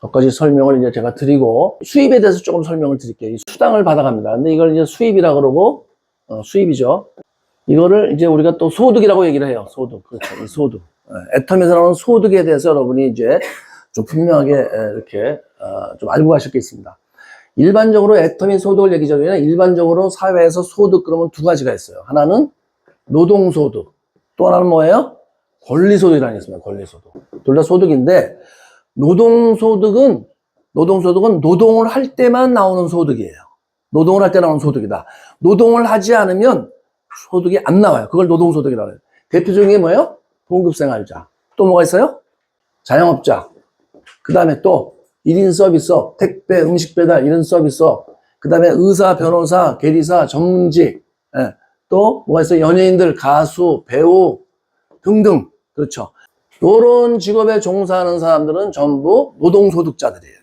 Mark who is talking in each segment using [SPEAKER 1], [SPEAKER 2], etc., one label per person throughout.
[SPEAKER 1] 몇 가지 설명을 이제 제가 드리고, 수입에 대해서 조금 설명을 드릴게요. 이 수당을 받아갑니다. 근데 이걸 이제 수입이라 그러고, 수입이죠. 이거를 이제 우리가 또 소득이라고 얘기를 해요. 소득. 그렇죠. 이 소득. 애텀에서 나오는 소득에 대해서 여러분이 이제 좀 분명하게 이렇게 좀 알고 가실 게 있습니다. 일반적으로 애터미 소득을 얘기 전에 일반적으로 사회에서 소득 그러면 두 가지가 있어요. 하나는 노동소득, 또 하나는 뭐예요? 권리소득이라는 게 있습니다. 권리소득. 둘 다 소득인데 노동소득은 노동을 할 때만 나오는 소득이에요. 노동을 할 때 나오는 소득이다. 노동을 하지 않으면 소득이 안 나와요. 그걸 노동소득이라고 해요. 대표적인 게 뭐예요? 봉급생활자. 또 뭐가 있어요? 자영업자. 그 다음에 또 1인 서비스업, 택배, 음식 배달 이런 서비스업, 그 다음에 의사, 변호사, 계리사, 전문직, 또 뭐가 있어요? 연예인들, 가수, 배우 등등. 그렇죠. 이런 직업에 종사하는 사람들은 전부 노동소득자들이에요.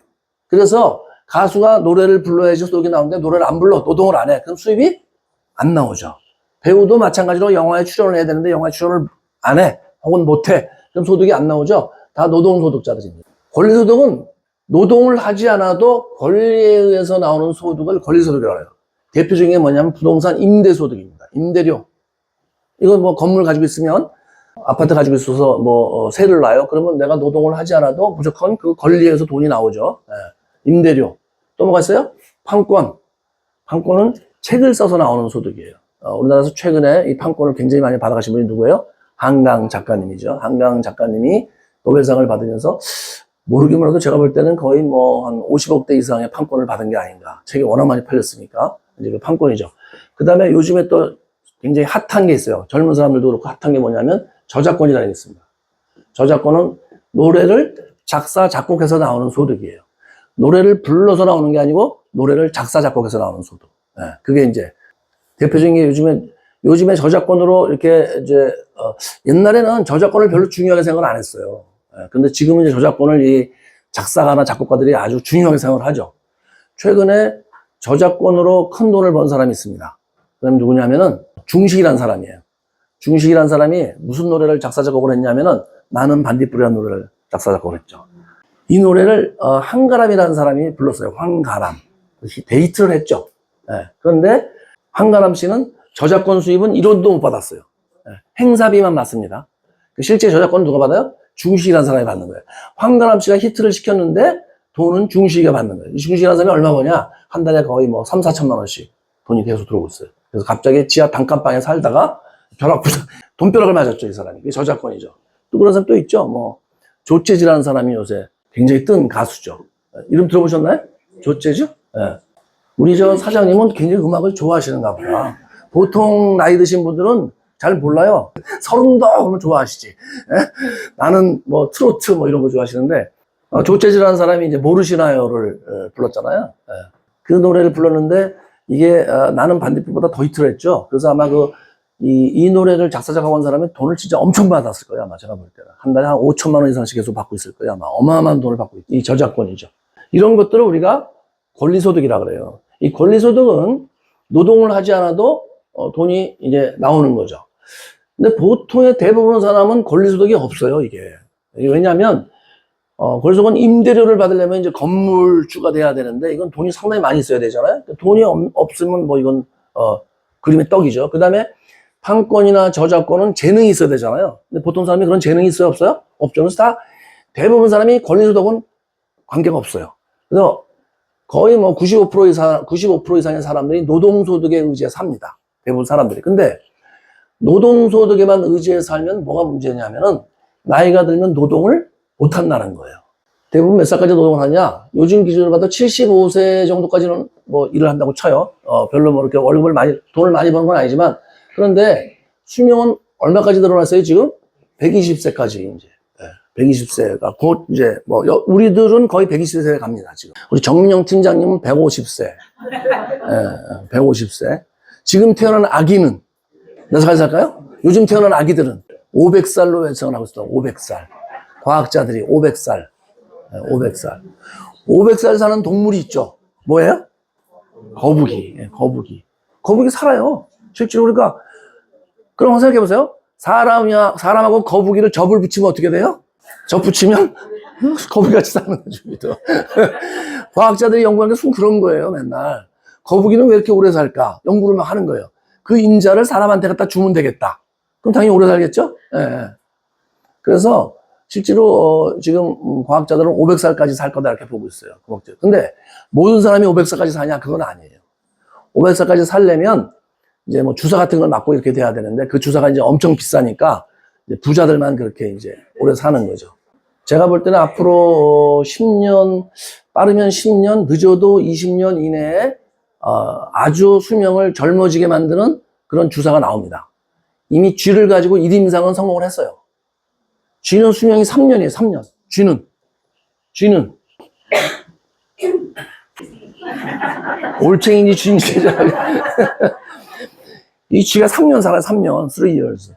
[SPEAKER 1] 그래서 가수가 노래를 불러야지 소득이 나오는데 노래를 안 불러, 노동을 안 해. 그럼 수입이 안 나오죠. 배우도 마찬가지로 영화에 출연을 해야 되는데 영화에 출연을 안 해, 혹은 못 해. 그럼 소득이 안 나오죠. 다 노동소득자들입니다. 권리소득은 노동을 하지 않아도 권리에 의해서 나오는 소득을 권리소득이라고 해요. 대표적인 게 뭐냐면 부동산 임대소득입니다. 임대료. 이건 뭐 건물 가지고 있으면, 아파트 가지고 있어서 뭐 세를 놔요. 그러면 내가 노동을 하지 않아도 무조건 그 권리에 의해서 돈이 나오죠. 임대료. 또 뭐가 있어요? 판권. 판권은 책을 써서 나오는 소득이에요. 우리나라에서 최근에 이 판권을 굉장히 많이 받아가신 분이 누구예요? 한강 작가님이죠. 한강 작가님이 노벨상을 받으면서 모르긴 몰라도 제가 볼 때는 거의 뭐 한 50억대 이상의 판권을 받은 게 아닌가. 책이 워낙 많이 팔렸으니까. 이제 그 판권이죠. 그 다음에 요즘에 또 굉장히 핫한 게 있어요. 젊은 사람들도 그렇고 핫한 게 뭐냐면 저작권이라는 게 있습니다. 저작권은 노래를 작사, 작곡해서 나오는 소득이에요. 노래를 불러서 나오는 게 아니고 노래를 작사, 작곡해서 나오는 소득. 그게 이제 대표적인 게 요즘에 저작권으로 이렇게 이제, 옛날에는 저작권을 별로 중요하게 생각을 안 했어요. 근데 지금은 이제 저작권을 이 작사가나 작곡가들이 아주 중요하게 생각을 하죠. 최근에 저작권으로 큰 돈을 번 사람이 있습니다. 그 사람이 누구냐면은 중식이라는 사람이에요. 중식이라는 사람이 무슨 노래를 작사, 작곡을 했냐면은 나는 반딧불이라는 노래를 작사, 작곡을 했죠. 이 노래를 황가람이라는 사람이 불렀어요. 황가람. 데이트를 했죠. 그런데 황가람 씨는 저작권 수입은 1원도 못 받았어요. 행사비만 받습니다. 실제 저작권은 누가 받아요? 중식이라는 사람이 받는 거예요. 황가람 씨가 히트를 시켰는데 돈은 중식이가 받는 거예요. 이 중식이라는 사람이 얼마 버냐? 한 달에 거의 뭐 3, 4천만 원씩 돈이 계속 들어오고 있어요. 그래서 갑자기 지하 단칸방에 살다가 돈벼락을 맞았죠, 이 사람이. 이게 저작권이죠. 또 그런 사람 또 있죠. 뭐 조재즈라는 사람이 요새 굉장히 뜬 가수죠. 이름 들어보셨나요? 조재즈? 우리 저 사장님은 굉장히 음악을 좋아하시는가 보다. 보통 나이 드신 분들은 잘 몰라요. 서른도 그러면 좋아하시지. 나는 뭐 트로트 뭐 이런 거 좋아하시는데, 조재즈라는 사람이 이제 모르시나요를 불렀잖아요. 그 노래를 불렀는데 이게 나는 반딧불보다 더 히트를 했죠. 그래서 아마 이 노래를 작사 작곡한 사람이 돈을 진짜 엄청 받았을 거예요. 아마 제가 볼 때는 한 달에 한 5천만 원 이상씩 계속 받고 있을 거예요. 아마 어마어마한 돈을 받고 있죠. 이 저작권이죠. 이런 것들을 우리가 권리소득이라 그래요. 이 권리소득은 노동을 하지 않아도 돈이 이제 나오는 거죠. 근데 보통의 대부분 사람은 권리소득이 없어요, 이게. 왜냐하면, 권리소득은 임대료를 받으려면 이제 건물주가 돼야 되는데, 이건 돈이 상당히 많이 있어야 되잖아요. 돈이 없으면 뭐 이건, 그림의 떡이죠. 그 다음에 판권이나 저작권은 재능이 있어야 되잖아요. 근데 보통 사람이 그런 재능이 있어요, 없어요? 없죠. 그래서 다 대부분 사람이 권리소득은 관계가 없어요. 그래서 거의 뭐 95% 이상의 사람들이 노동소득에 의지해 삽니다. 대부분 사람들이. 근데 노동소득에만 의지해 살면 뭐가 문제냐면은 나이가 들면 노동을 못 한다는 거예요. 대부분 몇 살까지 노동을 하냐? 요즘 기준으로 봐도 75세 정도까지는 뭐 일을 한다고 쳐요. 별로 뭐 이렇게 돈을 많이 버는 건 아니지만, 그런데 수명은 얼마까지 늘어났어요, 지금? 120세까지 이제. 120세가 곧 이제 뭐 우리들은 거의 120세에 갑니다, 지금. 우리 정민영 팀장님은 150세. 150세. 지금 태어난 아기는 몇 살까지 살까요? 요즘 태어난 아기들은 500살로 예측을 하고 있어요. 500살. 과학자들이 500살. 500살. 500살 사는 동물이 있죠. 뭐예요? 거북이. 거북이 살아요. 실제로 우리가, 그럼 생각해 보세요. 사람하고 거북이를 접을 붙이면 어떻게 돼요? 접 붙이면 거북이같이 사는 거죠. 우리도. 과학자들이 연구하는 게 그런 거예요, 맨날. 거북이는 왜 이렇게 오래 살까? 연구를 막 하는 거예요. 그 인자를 사람한테 갖다 주면 되겠다. 그럼 당연히 오래 살겠죠? 예. 그래서 실제로 지금 과학자들은 500살까지 살 거다 이렇게 보고 있어요. 근데 모든 사람이 500살까지 사냐? 그건 아니에요. 500살까지 살려면 이제 뭐 주사 같은 걸 맞고 이렇게 돼야 되는데 그 주사가 이제 엄청 비싸니까 이제 부자들만 그렇게 이제 오래 사는 거죠. 제가 볼 때는 앞으로 10년, 빠르면 10년, 늦어도 20년 이내에 아주 수명을 젊어지게 만드는 그런 주사가 나옵니다. 이미 쥐를 가지고 1임상은 성공을 했어요. 쥐는 수명이 3년이에요, 3년. 쥐는. 올챙인지 쥐인지. 이 쥐가 3년 살아요, 3년. 3 years.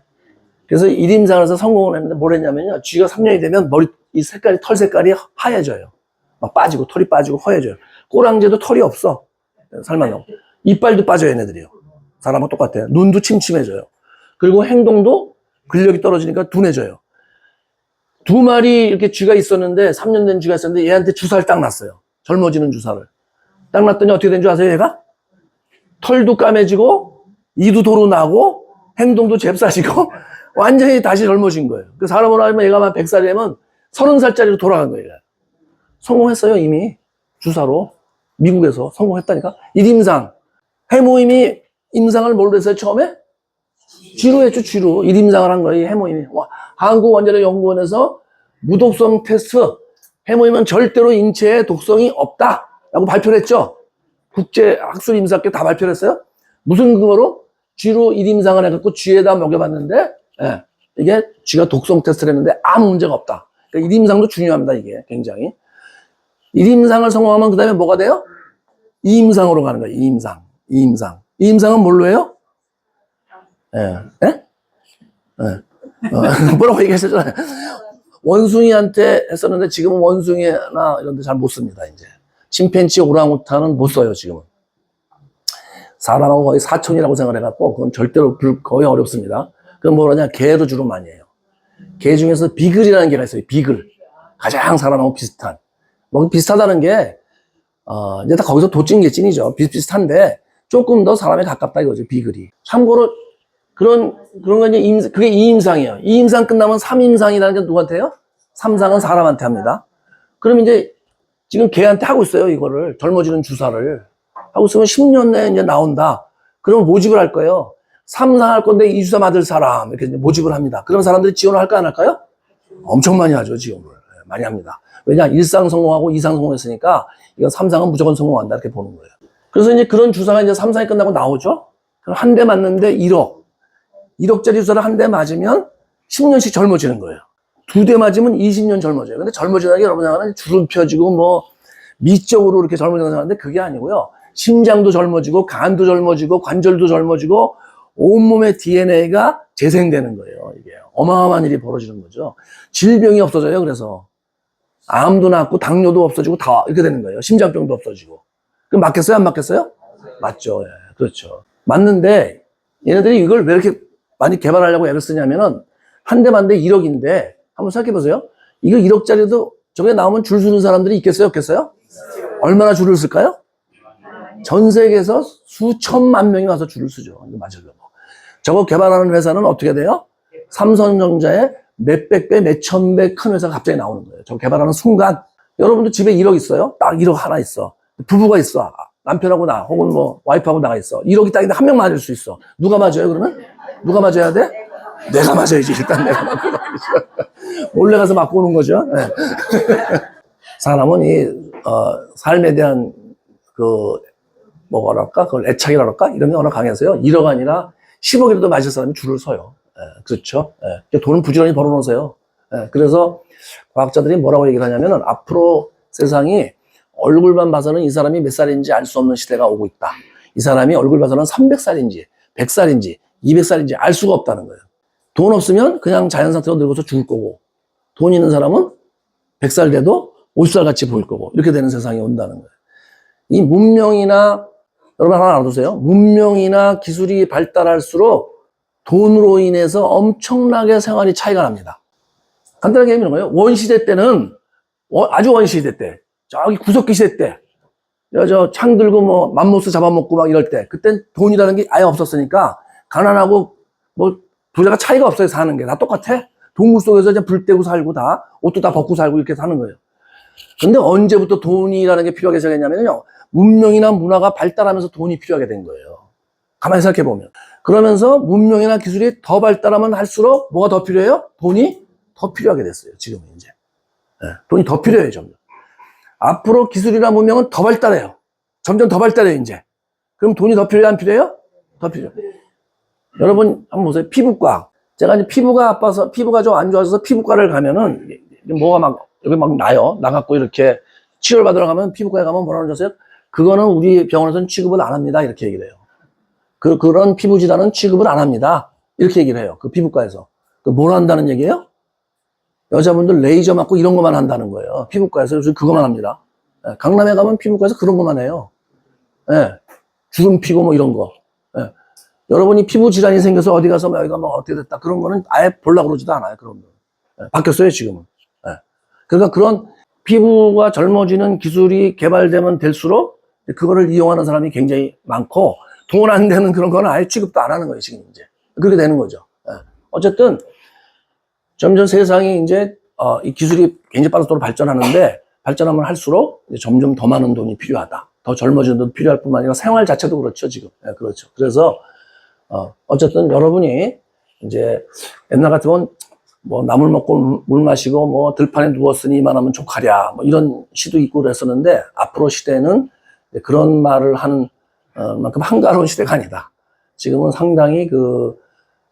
[SPEAKER 1] 그래서 1임상을 해서 성공을 했는데 뭘 했냐면요. 쥐가 3년이 되면 이 색깔이, 털 색깔이 하얘져요. 막 빠지고, 털이 빠지고, 허해져요. 꼬랑지도 털이 없어. 살만 나고. 이빨도 빠져요, 얘네들이요. 사람하고 똑같아요. 눈도 침침해져요. 그리고 행동도 근력이 떨어지니까 둔해져요. 2마리 이렇게 쥐가 있었는데, 3년 된 쥐가 있었는데, 얘한테 주사를 딱 놨어요. 젊어지는 주사를. 딱 놨더니 어떻게 된 줄 아세요, 얘가? 털도 까매지고, 이도 도로 나고, 행동도 잽싸지고, 완전히 다시 젊어진 거예요. 그 사람으로 하면 얘가 만 100살이 되면 30살짜리로 돌아간 거예요. 성공했어요, 이미. 주사로. 미국에서 성공했다니까. 1임상. 해모임이 임상을 뭘로 했어요, 처음에? 쥐로 했죠, 쥐로. 1임상을 한 거예요, 해모임이. 한국원자력연구원에서 무독성 테스트. 해모임은 절대로 인체에 독성이 없다. 라고 발표를 했죠. 국제학술임사학회 다 발표를 했어요. 무슨 근거로? 쥐로 1임상을 해갖고 쥐에다 먹여봤는데, 예, 이게 쥐가 독성 테스트를 했는데 아무 문제가 없다. 그러니까 1임상도 중요합니다, 이게 굉장히. 1임상을 성공하면 그 다음에 뭐가 돼요? 2임상으로 가는 거예요, 2임상. 2임상은 뭘로 해요? 예, 예? 예. 뭐라고 얘기했었잖아요. 원숭이한테 했었는데 지금은 원숭이나 이런 데 잘 못 씁니다, 이제. 침팬지, 오랑우탄은 못 써요, 지금은. 사람하고 거의 사촌이라고 생각해갖고, 그건 절대로 거의 어렵습니다. 그럼 뭐냐, 개도 주로 많이 해요. 개 중에서 비글이라는 개가 있어요, 비글. 가장 사람하고 비슷한. 뭐 비슷하다는 게, 이제 다 거기서 도찐 게 찐이죠. 비슷비슷한데, 조금 더 사람에 가깝다 이거죠, 비글이. 참고로, 그런 건 이제 그게 2임상이에요. 2임상 끝나면 3임상이라는 게 누구한테요? 3상은 사람한테 합니다. 그럼 이제, 지금 개한테 하고 있어요, 이거를. 젊어지는 주사를. 하고 있으면 10년 내에 이제 나온다. 그러면 모집을 할 거예요. 3상 할 건데 이 주사 맞을 사람. 이렇게 이제 모집을 합니다. 그럼 사람들이 지원을 할까, 안 할까요? 엄청 많이 하죠, 지원을. 많이 합니다. 왜냐, 1상 성공하고 2상 성공했으니까, 이건 3상은 무조건 성공한다. 이렇게 보는 거예요. 그래서 이제 그런 주사가 이제 3상이 끝나고 나오죠? 그럼 한 대 맞는데 1억. 1억짜리 주사를 한 대 맞으면 10년씩 젊어지는 거예요. 2대 맞으면 20년 젊어져요. 근데 젊어지는 게 여러분 생각하는 주름 펴지고 뭐 미적으로 이렇게 젊어지는 생각하는데 그게 아니고요. 심장도 젊어지고 간도 젊어지고 관절도 젊어지고 온몸의 DNA가 재생되는 거예요. 이게 어마어마한 일이 벌어지는 거죠. 질병이 없어져요. 그래서 암도 낫고 당뇨도 없어지고 다 이렇게 되는 거예요. 심장병도 없어지고. 그럼 맞겠어요? 안 맞겠어요? 맞죠. 예, 그렇죠. 맞는데 얘네들이 이걸 왜 이렇게 많이 개발하려고 애를 쓰냐면은 한 대 맞는데 1억인데 한번 생각해 보세요. 이거 1억짜리도 저게 나오면 줄 서는 사람들이 있겠어요? 없겠어요? 얼마나 줄을 쓸까요? 전 세계에서 수천만 명이 와서 줄을 쓰죠. 이거 맞으려고. 저거 개발하는 회사는 어떻게 돼요? 삼성전자의 몇백 배, 몇천 배 큰 회사가 갑자기 나오는 거예요. 저거 개발하는 순간. 여러분도 집에 1억 있어요? 딱 1억 하나 있어. 부부가 있어. 남편하고 나, 혹은 뭐 와이프하고 나가 있어. 1억이 딱 있는데 한 명 맞을 수 있어. 누가 맞아요, 그러면? 누가 맞아야 돼? 내가 맞아야지. 일단 내가 맞고 가야지. 몰래 가서 맞고 오는 거죠. 네. 사람은 삶에 대한 뭐랄까, 그걸 애착이라 그럴까? 이런 게 워낙 강해서요. 1억 아니라 10억이라도 맞을 사람이 줄을 서요. 그렇죠. 돈은 부지런히 벌어놓으세요. 그래서 과학자들이 뭐라고 얘기를 하냐면은 앞으로 세상이 얼굴만 봐서는 이 사람이 몇 살인지 알 수 없는 시대가 오고 있다. 이 사람이 얼굴 봐서는 300살인지, 100살인지, 200살인지 알 수가 없다는 거예요. 돈 없으면 그냥 자연 상태로 늙어서 죽을 거고, 돈 있는 사람은 100살 돼도 50살 같이 보일 거고, 이렇게 되는 세상이 온다는 거예요. 이 문명이나, 여러분 하나 알아두세요. 문명이나 기술이 발달할수록 돈으로 인해서 엄청나게 생활이 차이가 납니다. 간단하게 얘기하는 거예요. 원시대 때는 아주 원시시대 때, 저기 구석기 시대 때, 저 창 들고 뭐 맘모스 잡아먹고 막 이럴 때, 그땐 돈이라는 게 아예 없었으니까 가난하고 뭐 부자가 차이가 없어요. 사는 게 다 똑같아. 동물 속에서 이제 불 떼고 살고 다 옷도 다 벗고 살고 이렇게 사는 거예요. 근데 언제부터 돈이라는 게 필요하게 시작했냐면요, 문명이나 문화가 발달하면서 돈이 필요하게 된 거예요. 가만히 생각해 보면. 그러면서 문명이나 기술이 더 발달하면 할수록 뭐가 더 필요해요? 돈이 더 필요하게 됐어요. 지금은 이제. 네, 돈이 더 필요해요, 점점. 앞으로 기술이나 문명은 더 발달해요. 점점 더 발달해요, 이제. 그럼 돈이 더 필요해요, 안 필요해요? 더 필요해요. 여러분, 한번 보세요. 피부과. 제가 이제 피부가 아파서, 피부가 좀 안 좋아져서 피부과를 가면은, 뭐가 막, 여기 막 나요. 나갖고 이렇게 치료를 받으러 가면 피부과에 가면 뭐라고 하세요? 그거는 우리 병원에서는 취급을 안 합니다. 이렇게 얘기를 해요. 그런 피부 질환은 취급을 안 합니다. 이렇게 얘기를 해요. 그 피부과에서. 뭘 한다는 얘기예요? 여자분들 레이저 맞고 이런 것만 한다는 거예요. 피부과에서 요즘 그것만 합니다. 예, 강남에 가면 피부과에서 그런 것만 해요. 예, 주름 피고 뭐 이런 거. 예. 여러분이 피부 질환이 생겨서 어디 가서 뭐 여기가 뭐 어떻게 됐다. 그런 거는 아예 보려고 그러지도 않아요. 그런 거. 예, 바뀌었어요, 지금은. 예. 그러니까 그런 피부가 젊어지는 기술이 개발되면 될수록 그거를 이용하는 사람이 굉장히 많고, 돈 안 되는 그런 거는 아예 취급도 안 하는 거예요, 지금 이제. 그렇게 되는 거죠. 예. 어쨌든, 점점 세상이 이제, 이 기술이 굉장히 빠르게 발전하는데, 발전하면 할수록 이제 점점 더 많은 돈이 필요하다. 더 젊어지는 돈 필요할 뿐만 아니라 생활 자체도 그렇죠, 지금. 예, 그렇죠. 그래서, 어쨌든 여러분이 이제 옛날 같으면 뭐 나물 먹고 물 마시고 뭐 들판에 누웠으니 이만하면 족하랴 뭐 이런 시도 있고 그랬었는데, 앞으로 시대는 그런 말을 하는 만큼 한가로운 시대가 아니다. 지금은 상당히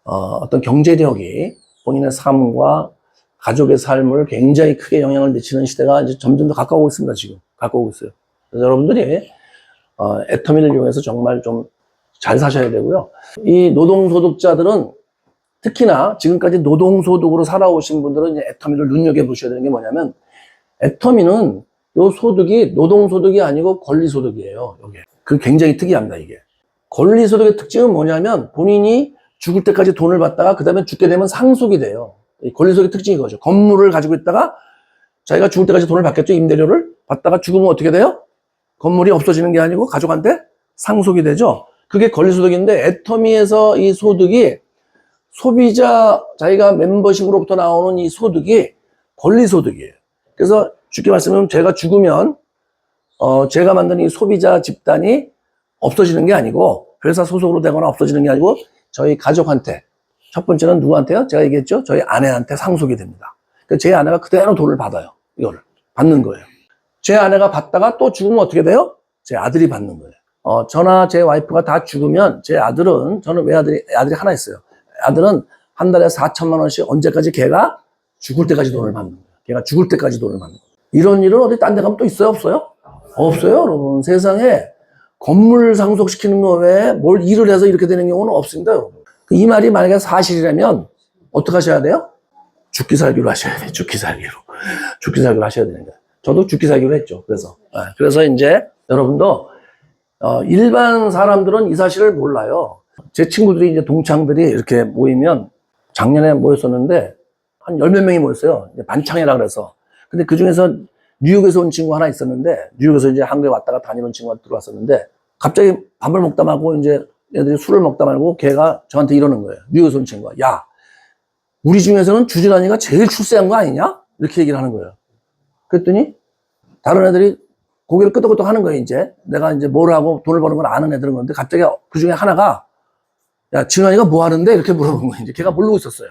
[SPEAKER 1] 어떤 경제력이 본인의 삶과 가족의 삶을 굉장히 크게 영향을 미치는 시대가 이제 점점 더 가까우고 있습니다. 지금 가까우고 있어요. 그래서 여러분들이 애터미를 이용해서 정말 좀 잘 사셔야 되고요. 이 노동소득자들은 특히나 지금까지 노동소득으로 살아오신 분들은 이제 애터미를 눈여겨보셔야 되는 게 뭐냐면, 애터미는 요 소득이 노동소득이 아니고 권리소득이에요. 이게. 그 굉장히 특이합니다, 이게. 권리소득의 특징은 뭐냐면, 본인이 죽을 때까지 돈을 받다가 그 다음에 죽게 되면 상속이 돼요. 이 권리소득의 특징이 그거죠. 건물을 가지고 있다가 자기가 죽을 때까지 돈을 받겠죠. 임대료를 받다가 죽으면 어떻게 돼요? 건물이 없어지는 게 아니고 가족한테 상속이 되죠. 그게 권리소득인데, 애터미에서 이 소득이 소비자, 자기가 멤버십으로부터 나오는 이 소득이 권리소득이에요. 그래서 쉽게 말씀하면 제가 죽으면 제가 만든 이 소비자 집단이 없어지는 게 아니고, 회사 소속으로 되거나 없어지는 게 아니고, 저희 가족한테, 첫 번째는 누구한테요? 제가 얘기했죠? 저희 아내한테 상속이 됩니다. 그러니까 제 아내가 그대로 돈을 받아요. 이거를 받는 거예요. 제 아내가 받다가 또 죽으면 어떻게 돼요? 제 아들이 받는 거예요. 저나 제 와이프가 다 죽으면 제 아들은, 저는 아들이 하나 있어요. 아들은 한 달에 4천만 원씩 언제까지 걔가 죽을 때까지 돈을 받는 거예요. 걔가 죽을 때까지 돈을 받는 거예요. 이런 일은 어디 딴 데 가면 또 있어요? 없어요? 없어요, 여러분. 세상에 건물 상속시키는 거 외에 뭘 일을 해서 이렇게 되는 경우는 없습니다, 여러분. 이 말이 만약에 사실이라면 어떻게 하셔야 돼요? 죽기 살기로 하셔야 돼요. 죽기 살기로. 죽기 살기로 하셔야 되는 거예요. 저도 죽기 살기로 했죠. 그래서 이제 여러분도 일반 사람들은 이 사실을 몰라요. 제 친구들이 이제 동창들이 이렇게 모이면, 작년에 모였었는데 한 10몇 명이 모였어요. 이제 반창회라 그래서. 근데 그 중에서 뉴욕에서 온 친구 하나 있었는데, 뉴욕에서 이제 한국에 왔다가 다니는 친구가 들어왔었는데, 갑자기 밥을 먹다 말고 이제 애들이 술을 먹다 말고 걔가 저한테 이러는 거예요. 뉴욕에서 온 친구가. 야, 우리 중에서는 주진환이가 제일 출세한 거 아니냐? 이렇게 얘기를 하는 거예요. 그랬더니 다른 애들이 고개를 끄덕끄덕 하는 거예요. 이제 내가 이제 뭘 하고 돈을 버는 걸 아는 애들은 건데, 갑자기 그 중에 하나가, 야, 진환이가 뭐 하는데? 이렇게 물어본 거예요. 이제 걔가 모르고 있었어요.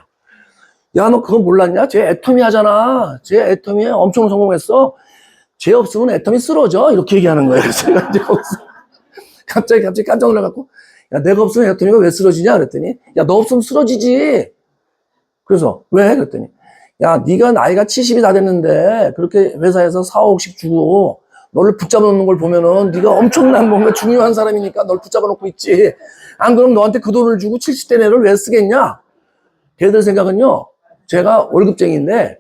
[SPEAKER 1] 야, 너 그거 몰랐냐? 쟤 애터미 하잖아. 쟤 애터미에 엄청 성공했어. 쟤 없으면 애터미 쓰러져. 이렇게 얘기하는 거예요. 제가 이제 갑자기 깜짝 놀라갖고, 야, 내가 없으면 애터미가 왜 쓰러지냐? 그랬더니, 야, 너 없으면 쓰러지지. 그래서, 왜? 그랬더니, 야, 네가 나이가 70이 다 됐는데, 그렇게 회사에서 4, 5억씩 주고, 너를 붙잡아 놓는 걸 보면은 네가 엄청난 뭔가 중요한 사람이니까 널 붙잡아 놓고 있지. 안 그럼 너한테 그 돈을 주고 70대 내를 왜 쓰겠냐? 걔들 생각은요, 제가 월급쟁이인데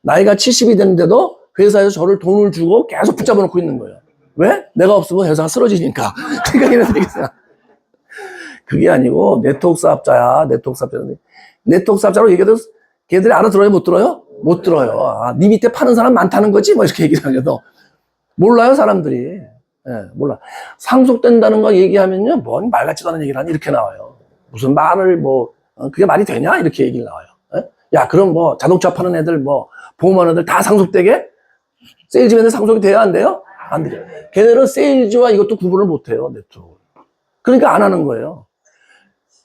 [SPEAKER 1] 나이가 70이 됐는데도 회사에서 저를 돈을 주고 계속 붙잡아 놓고 있는 거예요. 왜? 내가 없으면 회사가 쓰러지니까. 그러니까 얘네들이 생각. 그게 아니고 네트워크 사업자야. 네트워크 사업자인데, 네트워크 사업자로 얘기해도 걔들이 알아들어요? 못 들어요? 못 들어요. 아, 네 밑에 파는 사람 많다는 거지? 뭐 이렇게 얘기를 하려도. 몰라요, 사람들이. 예, 몰라. 상속된다는 거 얘기하면요, 뭔 말 같지도 않은 얘기를 하니 이렇게 나와요. 무슨 말을 뭐, 그게 말이 되냐? 이렇게 얘기를 나와요. 예? 야, 그럼 뭐 자동차 파는 애들, 뭐 보험하는 애들 다 상속되게? 세일즈맨들 상속이 돼야 안 돼요? 안 돼요. 걔네는 세일즈와 이것도 구분을 못 해요, 네트워크. 그러니까 안 하는 거예요.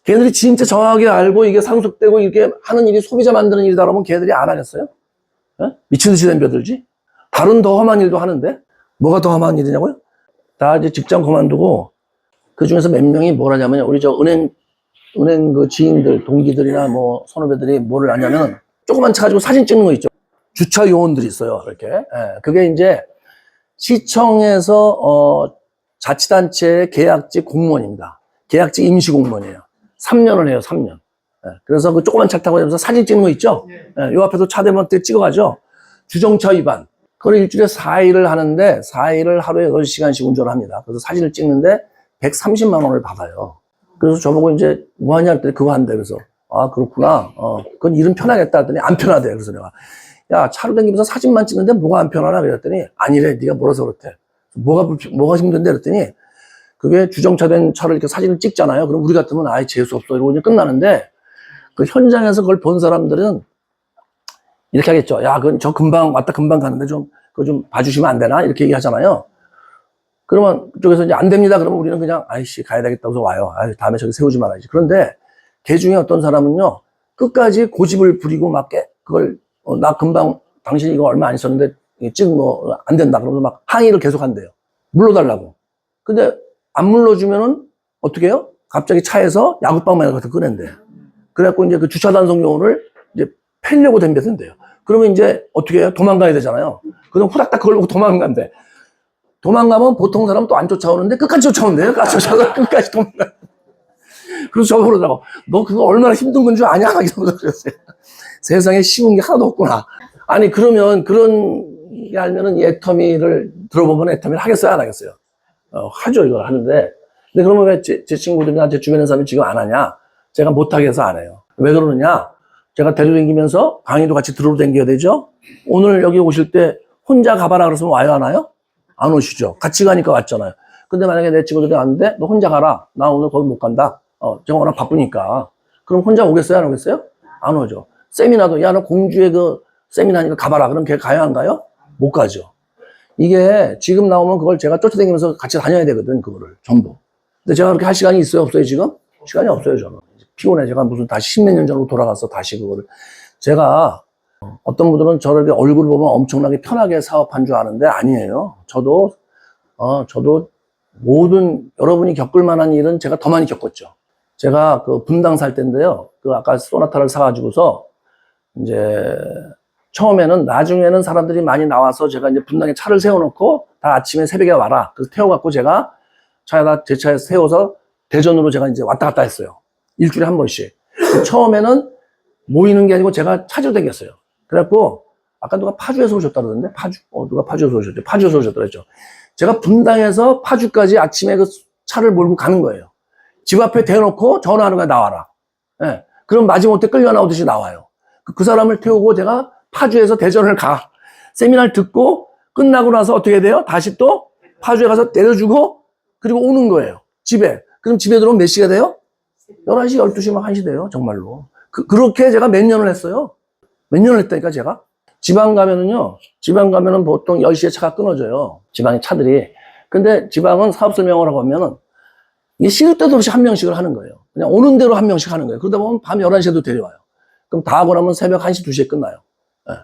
[SPEAKER 1] 걔네들이 진짜 정확하게 알고 이게 상속되고 이렇게 하는 일이 소비자 만드는 일이다 그러면 걔네들이 안 하겠어요? 예? 미친 듯이 덤벼들지? 다른 더 험한 일도 하는데? 뭐가 더 험한 일이냐고요? 다 이제 직장 그만두고 그 중에서 몇 명이 뭘 하냐면 우리 저 은행 그 지인들, 동기들이나 뭐 선후배들이 뭐를 하냐면 조그만 차 가지고 사진 찍는 거 있죠. 주차 요원들이 있어요. 이렇게. 예, 그게 이제 시청에서 자치단체의 계약직 공무원입니다. 계약직 임시공무원이에요. 3년을 해요, 3년. 예, 그래서 그 조그만 차 타고 다니면서 사진 찍는 거 있죠? 예, 요 앞에도 차 대면 때 찍어가죠? 주정차 위반. 그걸 일주일에 4일을 하는데 4일을 하루에 8시간씩 운전을 합니다. 그래서 사진을 찍는데 130만 원을 받아요. 그래서 저보고 이제 뭐 하냐 했더니 그거 한대. 그래서 아 그렇구나. 그건 일은 편하겠다 했더니 안 편하대. 그래서 내가 야 차로 다니면서 사진만 찍는데 뭐가 안 편하나 그랬더니 아니래. 네가 몰라서 그렇대. 뭐가 힘든데 그랬더니 그게 주정차된 차를 이렇게 사진을 찍잖아요. 그럼 우리 같으면 아예 재수 없어 이러고 그냥 끝나는데 그 현장에서 그걸 본 사람들은 이렇게 하겠죠. 야, 그건 저 금방 왔다 금방 가는데 그거 좀 봐주시면 안 되나? 이렇게 얘기하잖아요. 그러면 그쪽에서 이제 안 됩니다. 그러면 우리는 그냥 아이씨 가야 되겠다고 해서 와요. 아유, 다음에 저기 세우지 말아야지. 그런데 걔 중에 어떤 사람은요 끝까지 고집을 부리고 막 그걸 나 금방 당신 이거 얼마 안 썼는데 지금 뭐 안 된다. 그러면서 막 항의를 계속 한대요. 물러달라고. 근데 안 물러주면은 어떻게 해요? 갑자기 차에서 야구방 마냥 같은 거 꺼낸대요. 그래갖고 이제 그 주차 단속용을 이제 패려고 덤벼든대요. 그러면 이제 어떻게 해요? 도망가야 되잖아요. 그럼 후닥닥 그걸 보고 도망간대. 도망가면 보통 사람은 또 안 쫓아오는데 끝까지 쫓아온대요. 끝까지 도망가. 그래서 저거 그러더라고. 너 그거 얼마나 힘든 건 줄 아냐? 이러면서 그랬어요. 세상에 쉬운 게 하나도 없구나. 아니, 그러면 그런 게 알면은 이 애터미를 들어보면 애터미를 하겠어요? 안 하겠어요? 하죠, 이걸 하는데. 근데 그러면 왜 제 친구들이나 제 주변의 사람이 지금 안 하냐? 제가 못하게 해서 안 해요. 왜 그러느냐? 제가 데려다니면서 강의도 같이 들어다녀야 되죠? 오늘 여기 오실 때 혼자 가봐라 그러면 와요, 안 와요? 안 오시죠? 같이 가니까 왔잖아요. 근데 만약에 내 친구들이 왔는데 너 혼자 가라. 나 오늘 거기 못 간다. 제가 워낙 바쁘니까. 그럼 혼자 오겠어요? 안 오겠어요? 안 오죠. 세미나도 야, 너 공주의 그 세미나니까 가봐라. 그럼 걔 가요, 안 가요? 못 가죠. 이게 지금 나오면 그걸 제가 쫓아다니면서 같이 다녀야 되거든, 그거를 전부. 근데 제가 그렇게 할 시간이 있어요, 없어요, 지금? 시간이 없어요, 저는. 피곤해. 제가 무슨 다시 십몇 년 전으로 돌아가서 다시 그거를. 제가 어떤 분들은 저를 얼굴 보면 엄청나게 편하게 사업한 줄 아는데 아니에요. 저도 모든 여러분이 겪을 만한 일은 제가 더 많이 겪었죠. 제가 그 분당 살 때인데요. 그 아까 소나타를 사가지고서 이제 처음에는 나중에는 사람들이 많이 나와서 제가 이제 분당에 차를 세워놓고 다 아침에 새벽에 와라. 그래서 태워갖고 제가 차에다 제 차에 세워서 대전으로 제가 이제 왔다 갔다 했어요. 일주일에 한 번씩. 처음에는 모이는 게 아니고 제가 찾으러 다녔어요. 그래갖고 아까 누가 파주에서 오셨다 그러던데 파주? 누가 파주에서 오셨죠? 파주에서 오셨다 그랬죠. 제가 분당에서 파주까지 아침에 그 차를 몰고 가는 거예요. 집 앞에 대놓고 전화하는 거야. 나와라. 예. 그럼 마지못해 끌려 나오듯이 나와요. 그 사람을 태우고 제가 파주에서 대전을 가. 세미나를 듣고 끝나고 나서 어떻게 돼요? 다시 또 파주에 가서 내려주고 그리고 오는 거예요. 집에. 그럼 집에 들어오면 몇 시가 돼요? 11시, 12시 막 1시 돼요. 정말로. 그렇게 제가 몇 년을 했어요. 몇 년을 했다니까, 제가. 지방 가면은 보통 10시에 차가 끊어져요. 지방의 차들이. 근데 지방은 사업 설명을 하고 하면은 이게 시도 때도 없이 한 명씩을 하는 거예요. 그냥 오는 대로 한 명씩 하는 거예요. 그러다 보면 밤 11시에도 데려와요. 그럼 다 하고 나면 새벽 1시, 2시에 끝나요. 예.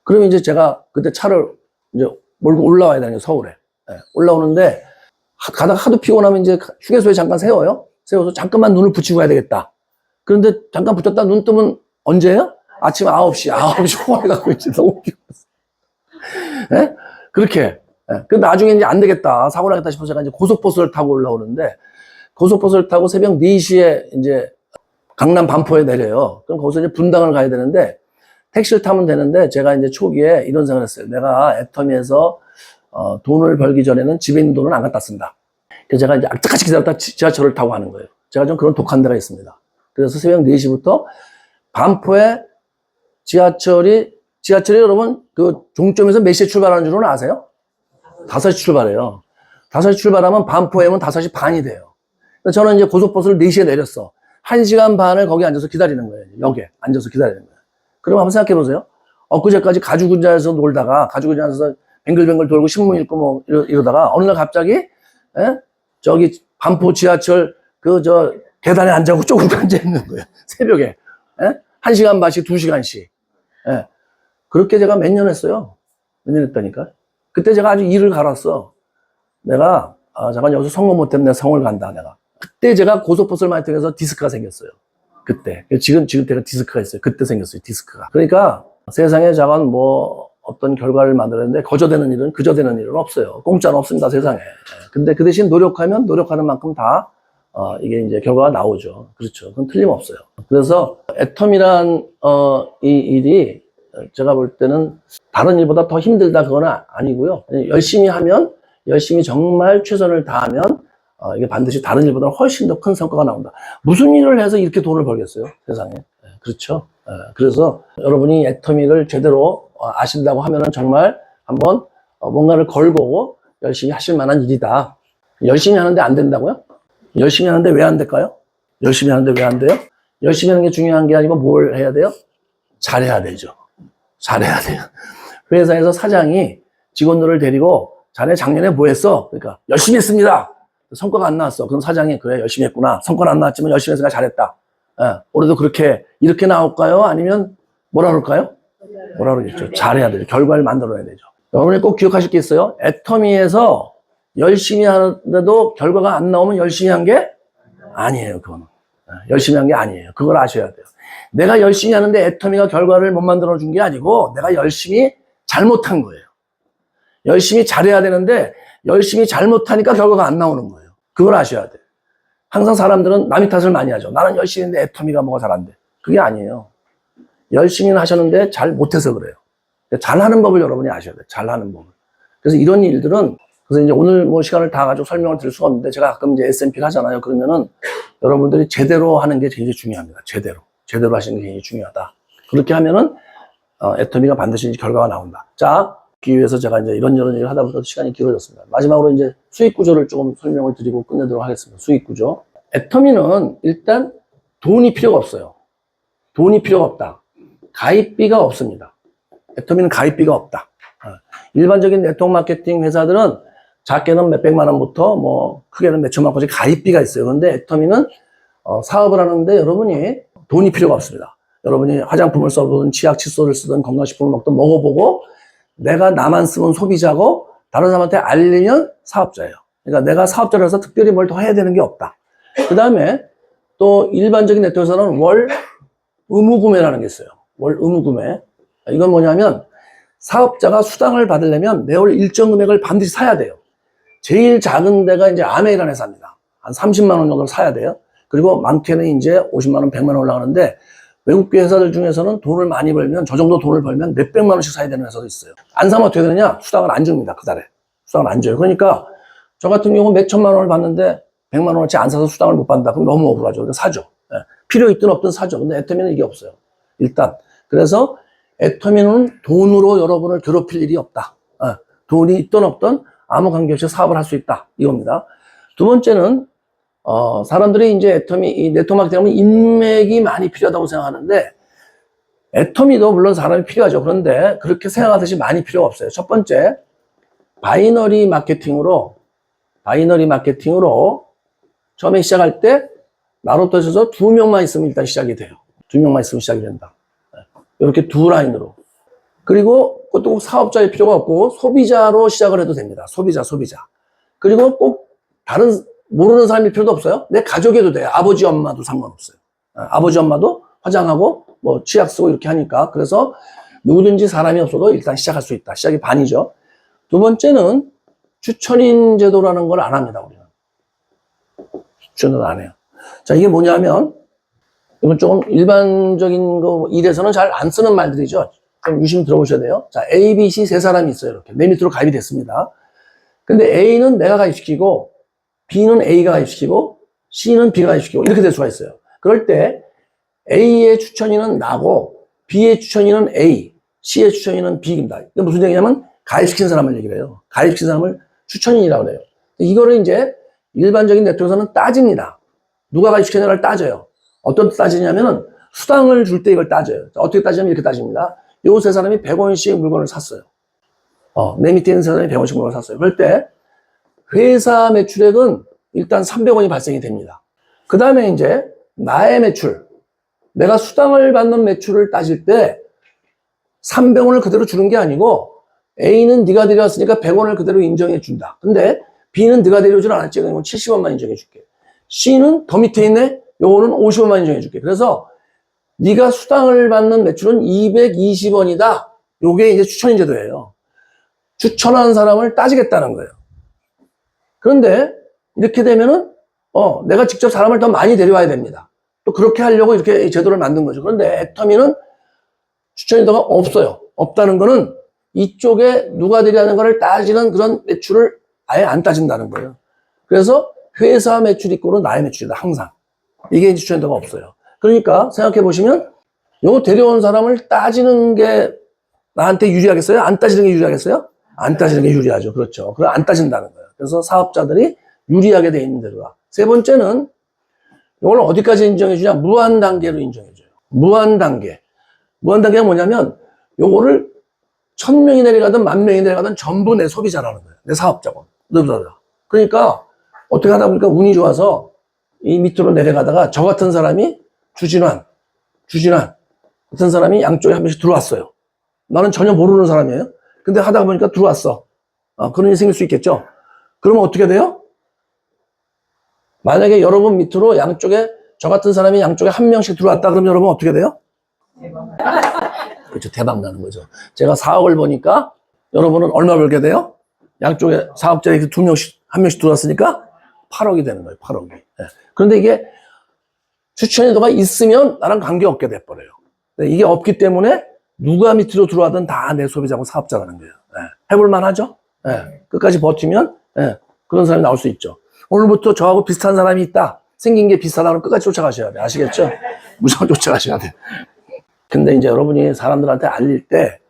[SPEAKER 1] 그러면 이제 제가 그때 차를 이제 몰고 올라와야 되는 거예요, 서울에. 예. 올라오는데 가다가 하도 피곤하면 이제 휴게소에 잠깐 세워요. 세워서 잠깐만 눈을 붙이고 가야 되겠다. 그런데 잠깐 붙였다 눈 뜨면 언제예요? 아침 9시 호화해갖고 이제 너무 피곤했어. 예? 그렇게. 예. 그 나중에 이제 안 되겠다. 사고 나겠다 싶어서 제가 이제 고속버스를 타고 올라오는데 고속버스를 타고 새벽 4시에 이제 강남 반포에 내려요. 그럼 거기서 이제 분당을 가야 되는데 택시를 타면 되는데 제가 이제 초기에 이런 생각을 했어요. 내가 애터미에서 돈을 벌기 전에는 집에 있는 돈은 안 갖다 쓴다. 그래서 제가 이제 악착같이 기다렸다 지하철을 타고 가는 거예요. 제가 좀 그런 독한 데가 있습니다. 그래서 새벽 4시부터 반포에 지하철이 지하철이 여러분, 그 종점에서 몇 시에 출발하는 줄은 아세요? 5시 출발해요. 5시 출발하면 반포에면 5시 반이 돼요. 저는 이제 고속버스를 4시에 내렸어. 1시간 반을 거기 앉아서 기다리는 거예요. 역에 앉아서 기다리는 거예요. 그럼 한번 생각해 보세요. 엊그제까지 가주군자에서 놀다가, 가주군자에서 뱅글뱅글 돌고 신문 읽고 뭐 이러다가 어느 날 갑자기, 저기 반포 지하철 계단에 앉아고 조금 앉아 있는 거예요. 새벽에. 1시간 반씩, 2시간씩. 그렇게 제가 몇 년 했어요. 몇 년 했다니까. 그때 제가 아주 이를 갈았어. 내가, 잠깐 여기서 성공 못하면 내가 성을 간다, 내가. 그때 제가 고속버스를 많이 타면서 디스크가 생겼어요. 그때. 지금 제가 디스크가 있어요. 그때 생겼어요, 디스크가. 그러니까 세상에 작은 뭐 어떤 결과를 만들었는데 그저되는 일은 없어요. 공짜는 없습니다, 세상에. 근데 그 대신 노력하면 노력하는 만큼 다, 이게 이제 결과가 나오죠. 그렇죠. 그건 틀림없어요. 그래서 애텀이란, 이 일이 제가 볼 때는 다른 일보다 더 힘들다 그건 아니고요. 열심히 하면, 열심히 정말 최선을 다하면, 이게 반드시 다른 일보다 훨씬 더 큰 성과가 나온다. 무슨 일을 해서 이렇게 돈을 벌겠어요? 세상에. 그렇죠. 그래서 여러분이 애터미를 제대로 아신다고 하면은 정말 한번 뭔가를 걸고 열심히 하실 만한 일이다. 열심히 하는데 안 된다고요? 열심히 하는데 왜 안 될까요? 열심히 하는데 왜 안 돼요? 열심히 하는 게 중요한 게 아니고 뭘 해야 돼요? 잘해야 되죠. 잘해야 돼요. 회사에서 사장이 직원들을 데리고 자네 작년에 뭐 했어? 그러니까 열심히 했습니다. 성과가 안 나왔어. 그럼 사장이 그래 열심히 했구나. 성과는 안 나왔지만 열심히 했으니까 잘했다. 올해도 그렇게 이렇게 나올까요? 아니면 뭐라 그럴까요? 뭐라 그러겠죠. 잘해야 되죠. 결과를 만들어야 되죠. 여러분이 꼭 기억하실 게 있어요. 애터미에서 열심히 하는데도 결과가 안 나오면 열심히 한 게 아니에요. 그거는 열심히 한 게 아니에요. 그걸 아셔야 돼요. 내가 열심히 하는데 애터미가 결과를 못 만들어 준 게 아니고 내가 열심히 잘못한 거예요. 열심히 잘해야 되는데 열심히 잘못하니까 결과가 안 나오는 거예요. 그걸 아셔야 돼요. 항상 사람들은 남의 탓을 많이 하죠. 나는 열심히 했는데 애터미가 뭐가 잘 안 돼. 그게 아니에요. 열심히는 하셨는데 잘 못해서 그래요. 잘하는 법을 여러분이 아셔야 돼요. 잘하는 법을. 그래서 이런 일들은, 그래서 이제 오늘 뭐 시간을 다 가지고 설명을 드릴 수가 없는데 제가 가끔 이제 S&P를 하잖아요. 그러면은 여러분들이 제대로 하는 게 굉장히 중요합니다. 제대로 하시는 게 굉장히 중요하다. 그렇게 하면은 애터미가 반드시 결과가 나온다. 자, 기회에서 제가 이제 이런저런 일을 하다 보니까 시간이 길어졌습니다. 마지막으로 이제 수익 구조를 조금 설명을 드리고 끝내도록 하겠습니다. 수익 구조. 애터미는 일단 돈이 필요가 없어요. 돈이 필요가 없다. 가입비가 없습니다. 애터미는 가입비가 없다. 일반적인 네트워크 마케팅 회사들은 작게는 몇백만 원부터 뭐 크게는 몇천만 원까지 가입비가 있어요. 그런데 애터미는 사업을 하는데 여러분이 돈이 필요가 없습니다. 여러분이 화장품을 써든 치약, 칫솔을 쓰든 건강식품을 먹든 먹어보고 내가 나만 쓰면 소비자고 다른 사람한테 알리면 사업자예요. 그러니까 내가 사업자라서 특별히 뭘 더 해야 되는 게 없다. 그 다음에 또 일반적인 네트워크에서는 월 의무구매라는 게 있어요. 월 의무구매. 이건 뭐냐면 사업자가 수당을 받으려면 매월 일정 금액을 반드시 사야 돼요. 제일 작은 데가 이제 아메이라는 회사입니다. 한 30만 원 정도를 사야 돼요. 그리고 많게는 이제 50만 원, 100만 원 올라가는데 외국계 회사들 중에서는 돈을 많이 벌면, 저 정도 돈을 벌면 몇백만 원씩 사야 되는 회사도 있어요. 안 사면 어떻게 되느냐? 수당을 안 줍니다, 그 달에. 수당을 안 줘요. 그러니까 저 같은 경우 몇 천만 원을 받는데 100만 원어치 안 사서 수당을 못 받는다. 그럼 너무 억울하죠. 그래서 사죠. 필요 있든 없든 사죠. 근데 애터미는 이게 없어요. 일단. 그래서 애터미는 돈으로 여러분을 괴롭힐 일이 없다. 돈이 있든 없든 아무 관계없이 사업을 할 수 있다. 이겁니다. 두 번째는 사람들이 이제 애터미, 이 네트워크 마케팅 하면 인맥이 많이 필요하다고 생각하는데, 애터미도 물론 사람이 필요하죠. 그런데 그렇게 생각하듯이 많이 필요가 없어요. 첫 번째, 바이너리 마케팅으로 처음에 시작할 때, 나로부터 해서 2명만 있으면 일단 시작이 돼요. 2명만 있으면 시작이 된다. 이렇게 두 라인으로. 그리고 그것도 꼭 사업자일 필요가 없고, 소비자로 시작을 해도 됩니다. 소비자. 그리고 꼭 다른 모르는 사람일 필요도 없어요. 내 가족에도 돼요. 아버지, 엄마도 상관없어요. 아버지, 엄마도 화장하고 뭐 치약 쓰고 이렇게 하니까. 그래서 누구든지 사람이 없어도 일단 시작할 수 있다. 시작이 반이죠. 두 번째는 추천인 제도라는 걸 안 합니다. 우리는. 추천을 안 해요. 자, 이게 뭐냐면 이건 조금 일반적인 거 일에서는 잘 안 쓰는 말들이죠. 좀 유심히 들어보셔야 돼요. 자, A, B, C 세 사람이 있어요. 이렇게 내 밑으로 가입이 됐습니다. 근데 A는 내가 가입시키고 B는 A가 가입시키고 C는 B가 가입시키고 이렇게 될 수가 있어요. 그럴 때 A의 추천인은 나고 B의 추천인은 A, C의 추천인은 B입니다. 이게 무슨 얘기냐면 가입시킨 사람을 얘기를 해요. 가입시킨 사람을 추천인이라고 해요. 이거를 이제 일반적인 네트워크에서는 따집니다. 누가 가입시켰냐를 따져요. 어떤 따지냐면은 수당을 줄 때 이걸 따져요. 어떻게 따지냐면 이렇게 따집니다. 요 세 사람이 100원씩 물건을 샀어요. 내 밑에 있는 사람이 100원씩 물건을 샀어요. 그럴 때 회사 매출액은 일단 300원이 발생이 됩니다. 그 다음에 이제 나의 매출, 내가 수당을 받는 매출을 따질 때 300원을 그대로 주는 게 아니고 A는 네가 데려왔으니까 100원을 그대로 인정해 준다. 근데 B는 네가 데려오질 않았지. 그러면 70원만 인정해 줄게. C는 더 밑에 있네. 요거는 50원만 인정해 줄게. 그래서 네가 수당을 받는 매출은 220원이다. 요게 이제 추천인 제도예요. 추천한 사람을 따지겠다는 거예요. 그런데 이렇게 되면은 내가 직접 사람을 더 많이 데려와야 됩니다. 또 그렇게 하려고 이렇게 제도를 만든 거죠. 그런데 애터미는 추천인도가 없어요. 없다는 거는 이쪽에 누가 데려가는 거를 따지는 그런 매출을 아예 안 따진다는 거예요. 그래서 회사 매출 이꼬는 나의 매출이다. 항상. 이게 추천인도가 없어요. 그러니까 생각해 보시면 요거 데려온 사람을 따지는 게 나한테 유리하겠어요? 안 따지는 게 유리하겠어요? 안 따지는 게 유리하죠. 그렇죠. 그럼 안 따진다는 거예요. 그래서 사업자들이 유리하게 돼 있는 대로다. 세 번째는 이걸 어디까지 인정해 주냐? 무한 단계로 인정해 줘요. 무한 단계. 무한 단계가 뭐냐면 요거를 1000명이 내려가든 10,000명이 내려가든 전부 내 소비자라는 거예요. 내 사업자고. 그러니까 어떻게 하다 보니까 운이 좋아서 이 밑으로 내려가다가 저 같은 사람이 주진환 같은 사람이 양쪽에 한 명씩 들어왔어요. 나는 전혀 모르는 사람이에요. 근데 하다 보니까 들어왔어. 그런 일이 생길 수 있겠죠. 그러면 어떻게 돼요? 만약에 여러분 밑으로 양쪽에 저 같은 사람이 양쪽에 한 명씩 들어왔다 그러면 여러분 어떻게 돼요? 대박. 그렇죠. 대박 나는 거죠. 제가 4억을 버니까 여러분은 얼마 벌게 돼요? 양쪽에 사업자에 2명씩, 1명씩 들어왔으니까 8억이 되는 거예요. 8억이. 네. 그런데 이게 추천인도가 있으면 나랑 관계없게 돼버려요. 이게 없기 때문에 누가 밑으로 들어와든 다 내 소비자고 사업자라는 거예요. 네. 해볼만 하죠? 네. 끝까지 버티면 네. 그런 사람이 나올 수 있죠. 오늘부터 저하고 비슷한 사람이 있다. 생긴 게 비슷하다 그러면 끝까지 쫓아가셔야 돼. 아시겠죠? 무조건 쫓아가셔야 돼. 근데 이제 여러분이 사람들한테 알릴 때,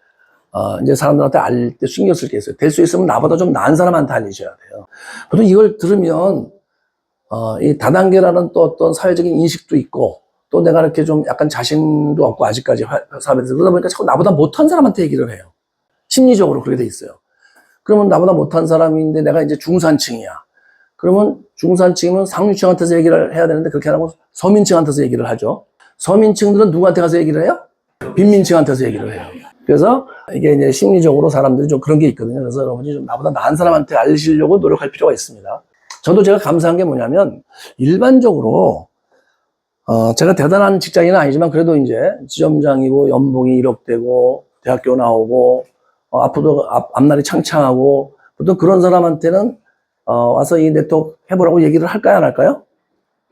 [SPEAKER 1] 이제 사람들한테 알릴 때 신경 쓸 게 있어요. 될 수 있으면 나보다 좀 나은 사람한테 알리셔야 돼요. 보통 이걸 들으면, 이 다단계라는 또 어떤 사회적인 인식도 있고, 또 내가 이렇게 좀 약간 자신도 없고, 아직까지 사업에서 그러다 보니까 자꾸 나보다 못한 사람한테 얘기를 해요. 심리적으로 그렇게 돼 있어요. 그러면 나보다 못한 사람인데 내가 이제 중산층이야. 그러면 중산층이면 상류층한테서 얘기를 해야 되는데 그렇게 안 하고 서민층한테서 얘기를 하죠. 서민층들은 누구한테 가서 얘기를 해요? 빈민층한테서 얘기를 해요. 그래서 이게 이제 심리적으로 사람들이 좀 그런 게 있거든요. 그래서 여러분이 좀 나보다 나은 사람한테 알리시려고 노력할 필요가 있습니다. 저도 제가 감사한 게 뭐냐면 일반적으로 제가 대단한 직장인은 아니지만 그래도 이제 지점장이고 연봉이 1억 되고 대학교 나오고 앞으로 앞날이 창창하고 보통 그런 사람한테는 와서 이 네트워크 해보라고 얘기를 할까요, 안 할까요?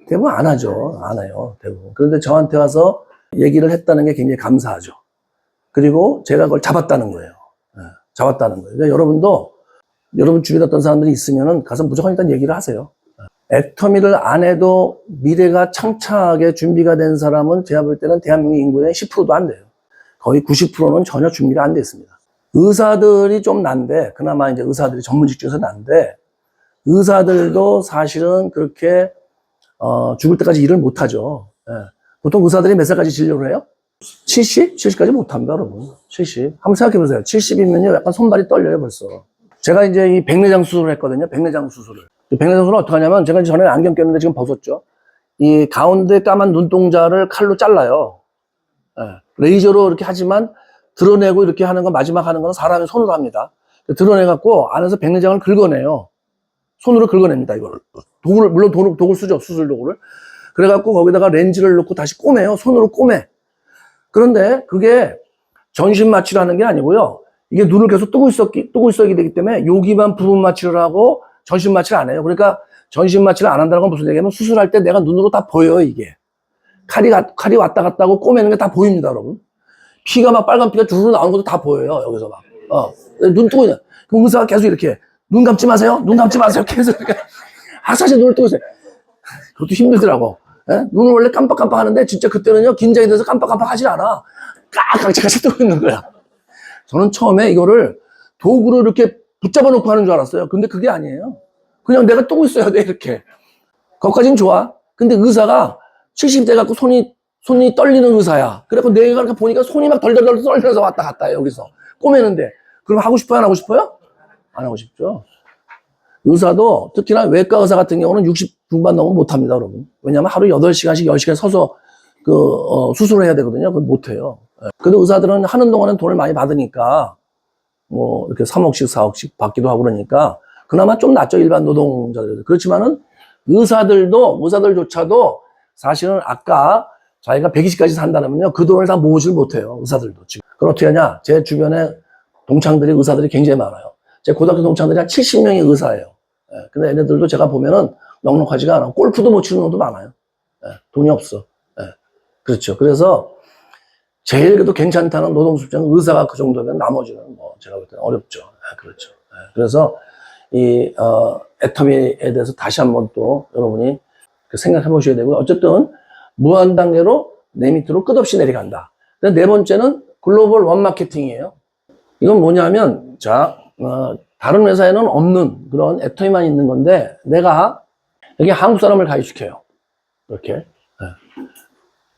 [SPEAKER 1] 대부분 안 하죠. 안 해요. 대부분. 그런데 저한테 와서 얘기를 했다는 게 굉장히 감사하죠. 그리고 제가 그걸 잡았다는 거예요. 네, 잡았다는 거예요. 그러니까 여러분도 여러분 주변에 어떤 사람들이 있으면은 가서 무조건 일단 얘기를 하세요. 애터미를 안 해도 미래가 창창하게 준비가 된 사람은 제가 볼 때는 대한민국 인구의 10%도 안 돼요. 거의 90%는 전혀 준비가 안 돼 있습니다. 의사들이 좀 난데, 그나마 이제 의사들이 전문 직종에서 난데, 의사들도 사실은 그렇게 죽을 때까지 일을 못 하죠. 예. 보통 의사들이 몇 살까지 진료를 해요? 70? 70까지 못 합니다, 여러분. 70. 한번 생각해 보세요. 70이면요, 약간 손발이 떨려요, 벌써. 제가 이제 이 백내장 수술을 했거든요, 백내장 수술을. 백내장 수술은 어떻게 하냐면, 제가 전에 안경 꼈는데 지금 벗었죠. 이 가운데 까만 눈동자를 칼로 잘라요. 예. 레이저로 이렇게 하지만, 드러내고 이렇게 하는 거, 마지막 하는 거는 사람이 손으로 합니다. 드러내갖고 안에서 백내장을 긁어내요. 손으로 긁어냅니다, 이거를. 도구를, 물론 도구를 쓰죠, 수술 도구를. 그래갖고 거기다가 렌즈를 넣고 다시 꼬매요. 손으로 꼬매. 그런데 그게 전신 마취를 하는 게 아니고요. 이게 눈을 계속 뜨고 있었기 되기 때문에 여기만 부분 마취를 하고 전신 마취를 안 해요. 그러니까 전신 마취를 안 한다는 건 무슨 얘기냐면 수술할 때 내가 눈으로 다 보여요, 이게. 칼이 왔다 갔다 하고 꼬매는 게 다 보입니다, 여러분. 피가 막 빨간 피가 주르르 나오는 것도 다 보여요, 여기서 막. 눈 뜨고 있는. 그럼 의사가 계속 이렇게 눈 감지 마세요. 눈 감지 마세요. 계속 이렇게. 사실 눈을 뜨고 있어요. 그것도 힘들더라고. 예? 눈을 원래 깜빡깜빡 하는데 진짜 그때는요 긴장이 돼서 깜빡깜빡 하질 않아. 깍깍 뜨고 있는 거야. 저는 처음에 이거를 도구로 이렇게 붙잡아 놓고 하는 줄 알았어요. 근데 그게 아니에요. 그냥 내가 뜨고 있어야 돼, 이렇게. 거기까지는 좋아. 근데 의사가 70대 갖고 손이 떨리는 의사야. 그래갖고 내가 이렇게 보니까 손이 막 덜덜덜 떨려서 왔다 갔다 해, 여기서. 꼬매는데. 그럼 하고 싶어요? 안 하고 싶어요? 안 하고 싶죠. 의사도 특히나 외과 의사 같은 경우는 60 중반 넘으면 못 합니다, 여러분. 왜냐면 하루 8시간씩 10시간 서서 수술을 해야 되거든요. 그건 못 해요. 근데 의사들은 하는 동안은 돈을 많이 받으니까 뭐 이렇게 3억씩 4억씩 받기도 하고 그러니까 그나마 좀 낫죠, 일반 노동자들. 그렇지만은 의사들조차도 사실은 아까 자기가 120까지 산다면요, 그 돈을 다 모으질 못해요, 의사들도 지금. 그럼 어떻게 하냐? 제 주변에 동창들이, 의사들이 굉장히 많아요. 제 고등학교 동창들이 한 70명이 의사예요. 근데 얘네들도 제가 보면은 넉넉하지가 않아. 골프도 못 치는 놈도 많아요. 돈이 없어. 그렇죠. 그래서 제일 그래도 괜찮다는 노동수준은 의사가 그 정도면 나머지는 뭐 제가 볼 때는 어렵죠. 그렇죠. 그래서 이 애터미에 대해서 다시 한번 또 여러분이 생각해 보셔야 되고, 어쨌든 무한 단계로 내 밑으로 끝없이 내려간다. 네 번째는 글로벌 원 마케팅이에요. 이건 뭐냐면, 자, 다른 회사에는 없는 그런 애터미만 있는 건데, 내가 여기 한국 사람을 가입시켜요. 이렇게.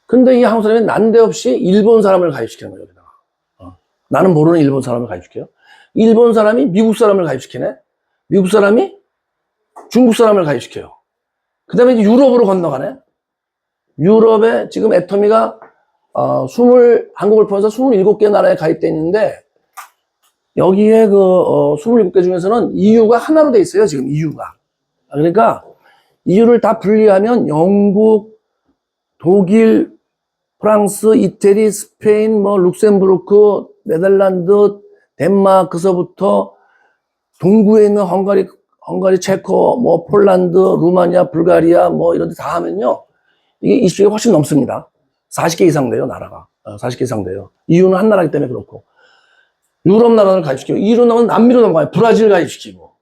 [SPEAKER 1] 근데 이 한국 사람이 난데없이 일본 사람을 가입시키는 거예요, 여기다가. 나는 모르는 일본 사람을 가입시켜요. 일본 사람이 미국 사람을 가입시키네. 미국 사람이 중국 사람을 가입시켜요. 그 다음에 이제 유럽으로 건너가네. 유럽에 지금 애터미가 한국을 포함해서 27개 나라에 가입되어 있는데, 여기에 27개 중에서는 EU가 하나로 돼 있어요, 지금 EU가. 그러니까 EU를 다 분리하면 영국, 독일, 프랑스, 이태리, 스페인, 뭐 룩셈부르크, 네덜란드, 덴마크서부터 동구에 있는 헝가리, 체코, 뭐 폴란드, 루마니아, 불가리아 뭐 이런 데 다 하면요, 이게 20개가 훨씬 넘습니다. 40개 이상 돼요, 나라가. 40개 이상 돼요. EU는 한 나라이기 때문에 그렇고. 유럽 나라를 가입시키고, EU로 넘어가면 남미로 넘어가요. 브라질 가입시키고,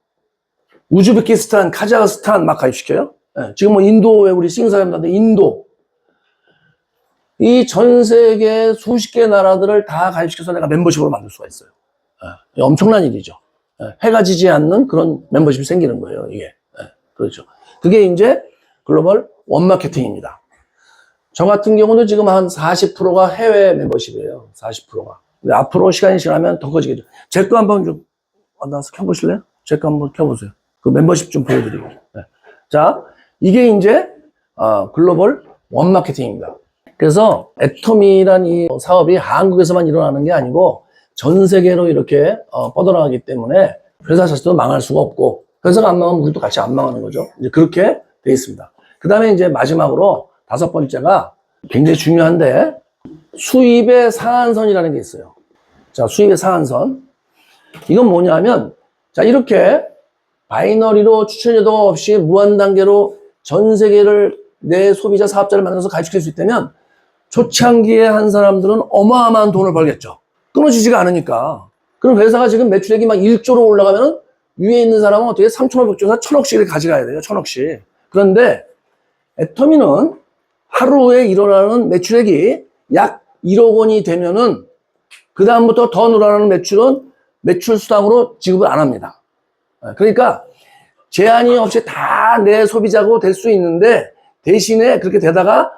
[SPEAKER 1] 우즈베키스탄, 카자흐스탄 막 가입시켜요. 지금 뭐 인도에 우리 싱사람들한테 인도. 이 전 세계 수십 개 나라들을 다 가입시켜서 내가 멤버십으로 만들 수가 있어요. 엄청난 일이죠. 해가 지지 않는 그런 멤버십이 생기는 거예요, 이게. 그렇죠. 그게 이제 글로벌 원마케팅입니다. 저 같은 경우는 지금 한 40%가 해외 멤버십이에요. 40%가. 근데 앞으로 시간이 지나면 더 커지겠죠. 제 거 한번 좀 나와서 켜보실래요? 제 거 한번 켜보세요. 그 멤버십 좀 보여드리고. 자, 이게 이제 글로벌 원마케팅입니다. 그래서 애터미란 이 사업이 한국에서만 일어나는 게 아니고 전 세계로 이렇게 뻗어나가기 때문에 회사 자체도 망할 수가 없고, 회사가 안 망하면 우리도 같이 안 망하는 거죠. 이제 그렇게 돼 있습니다. 그 다음에 이제 마지막으로 5번째가 굉장히 중요한데, 수입의 상한선이라는 게 있어요. 자, 수입의 상한선. 이건 뭐냐면, 자, 이렇게 바이너리로 추천료도 없이 무한 단계로 전 세계를 내 소비자 사업자를 만들어서 가입시킬 수 있다면, 초창기에 한 사람들은 어마어마한 돈을 벌겠죠. 끊어지지가 않으니까. 그럼 회사가 지금 매출액이 막 1조로 올라가면 위에 있는 사람은 어떻게 3,500조에서 1,000억씩을 가져가야 돼요. 1,000억씩. 그런데 애터미는 하루에 일어나는 매출액이 약 1억 원이 되면은 그 다음부터 더 늘어나는 매출은 매출 수당으로 지급을 안 합니다. 그러니까 제한이 없이 다 내 소비자고 될 수 있는데, 대신에 그렇게 되다가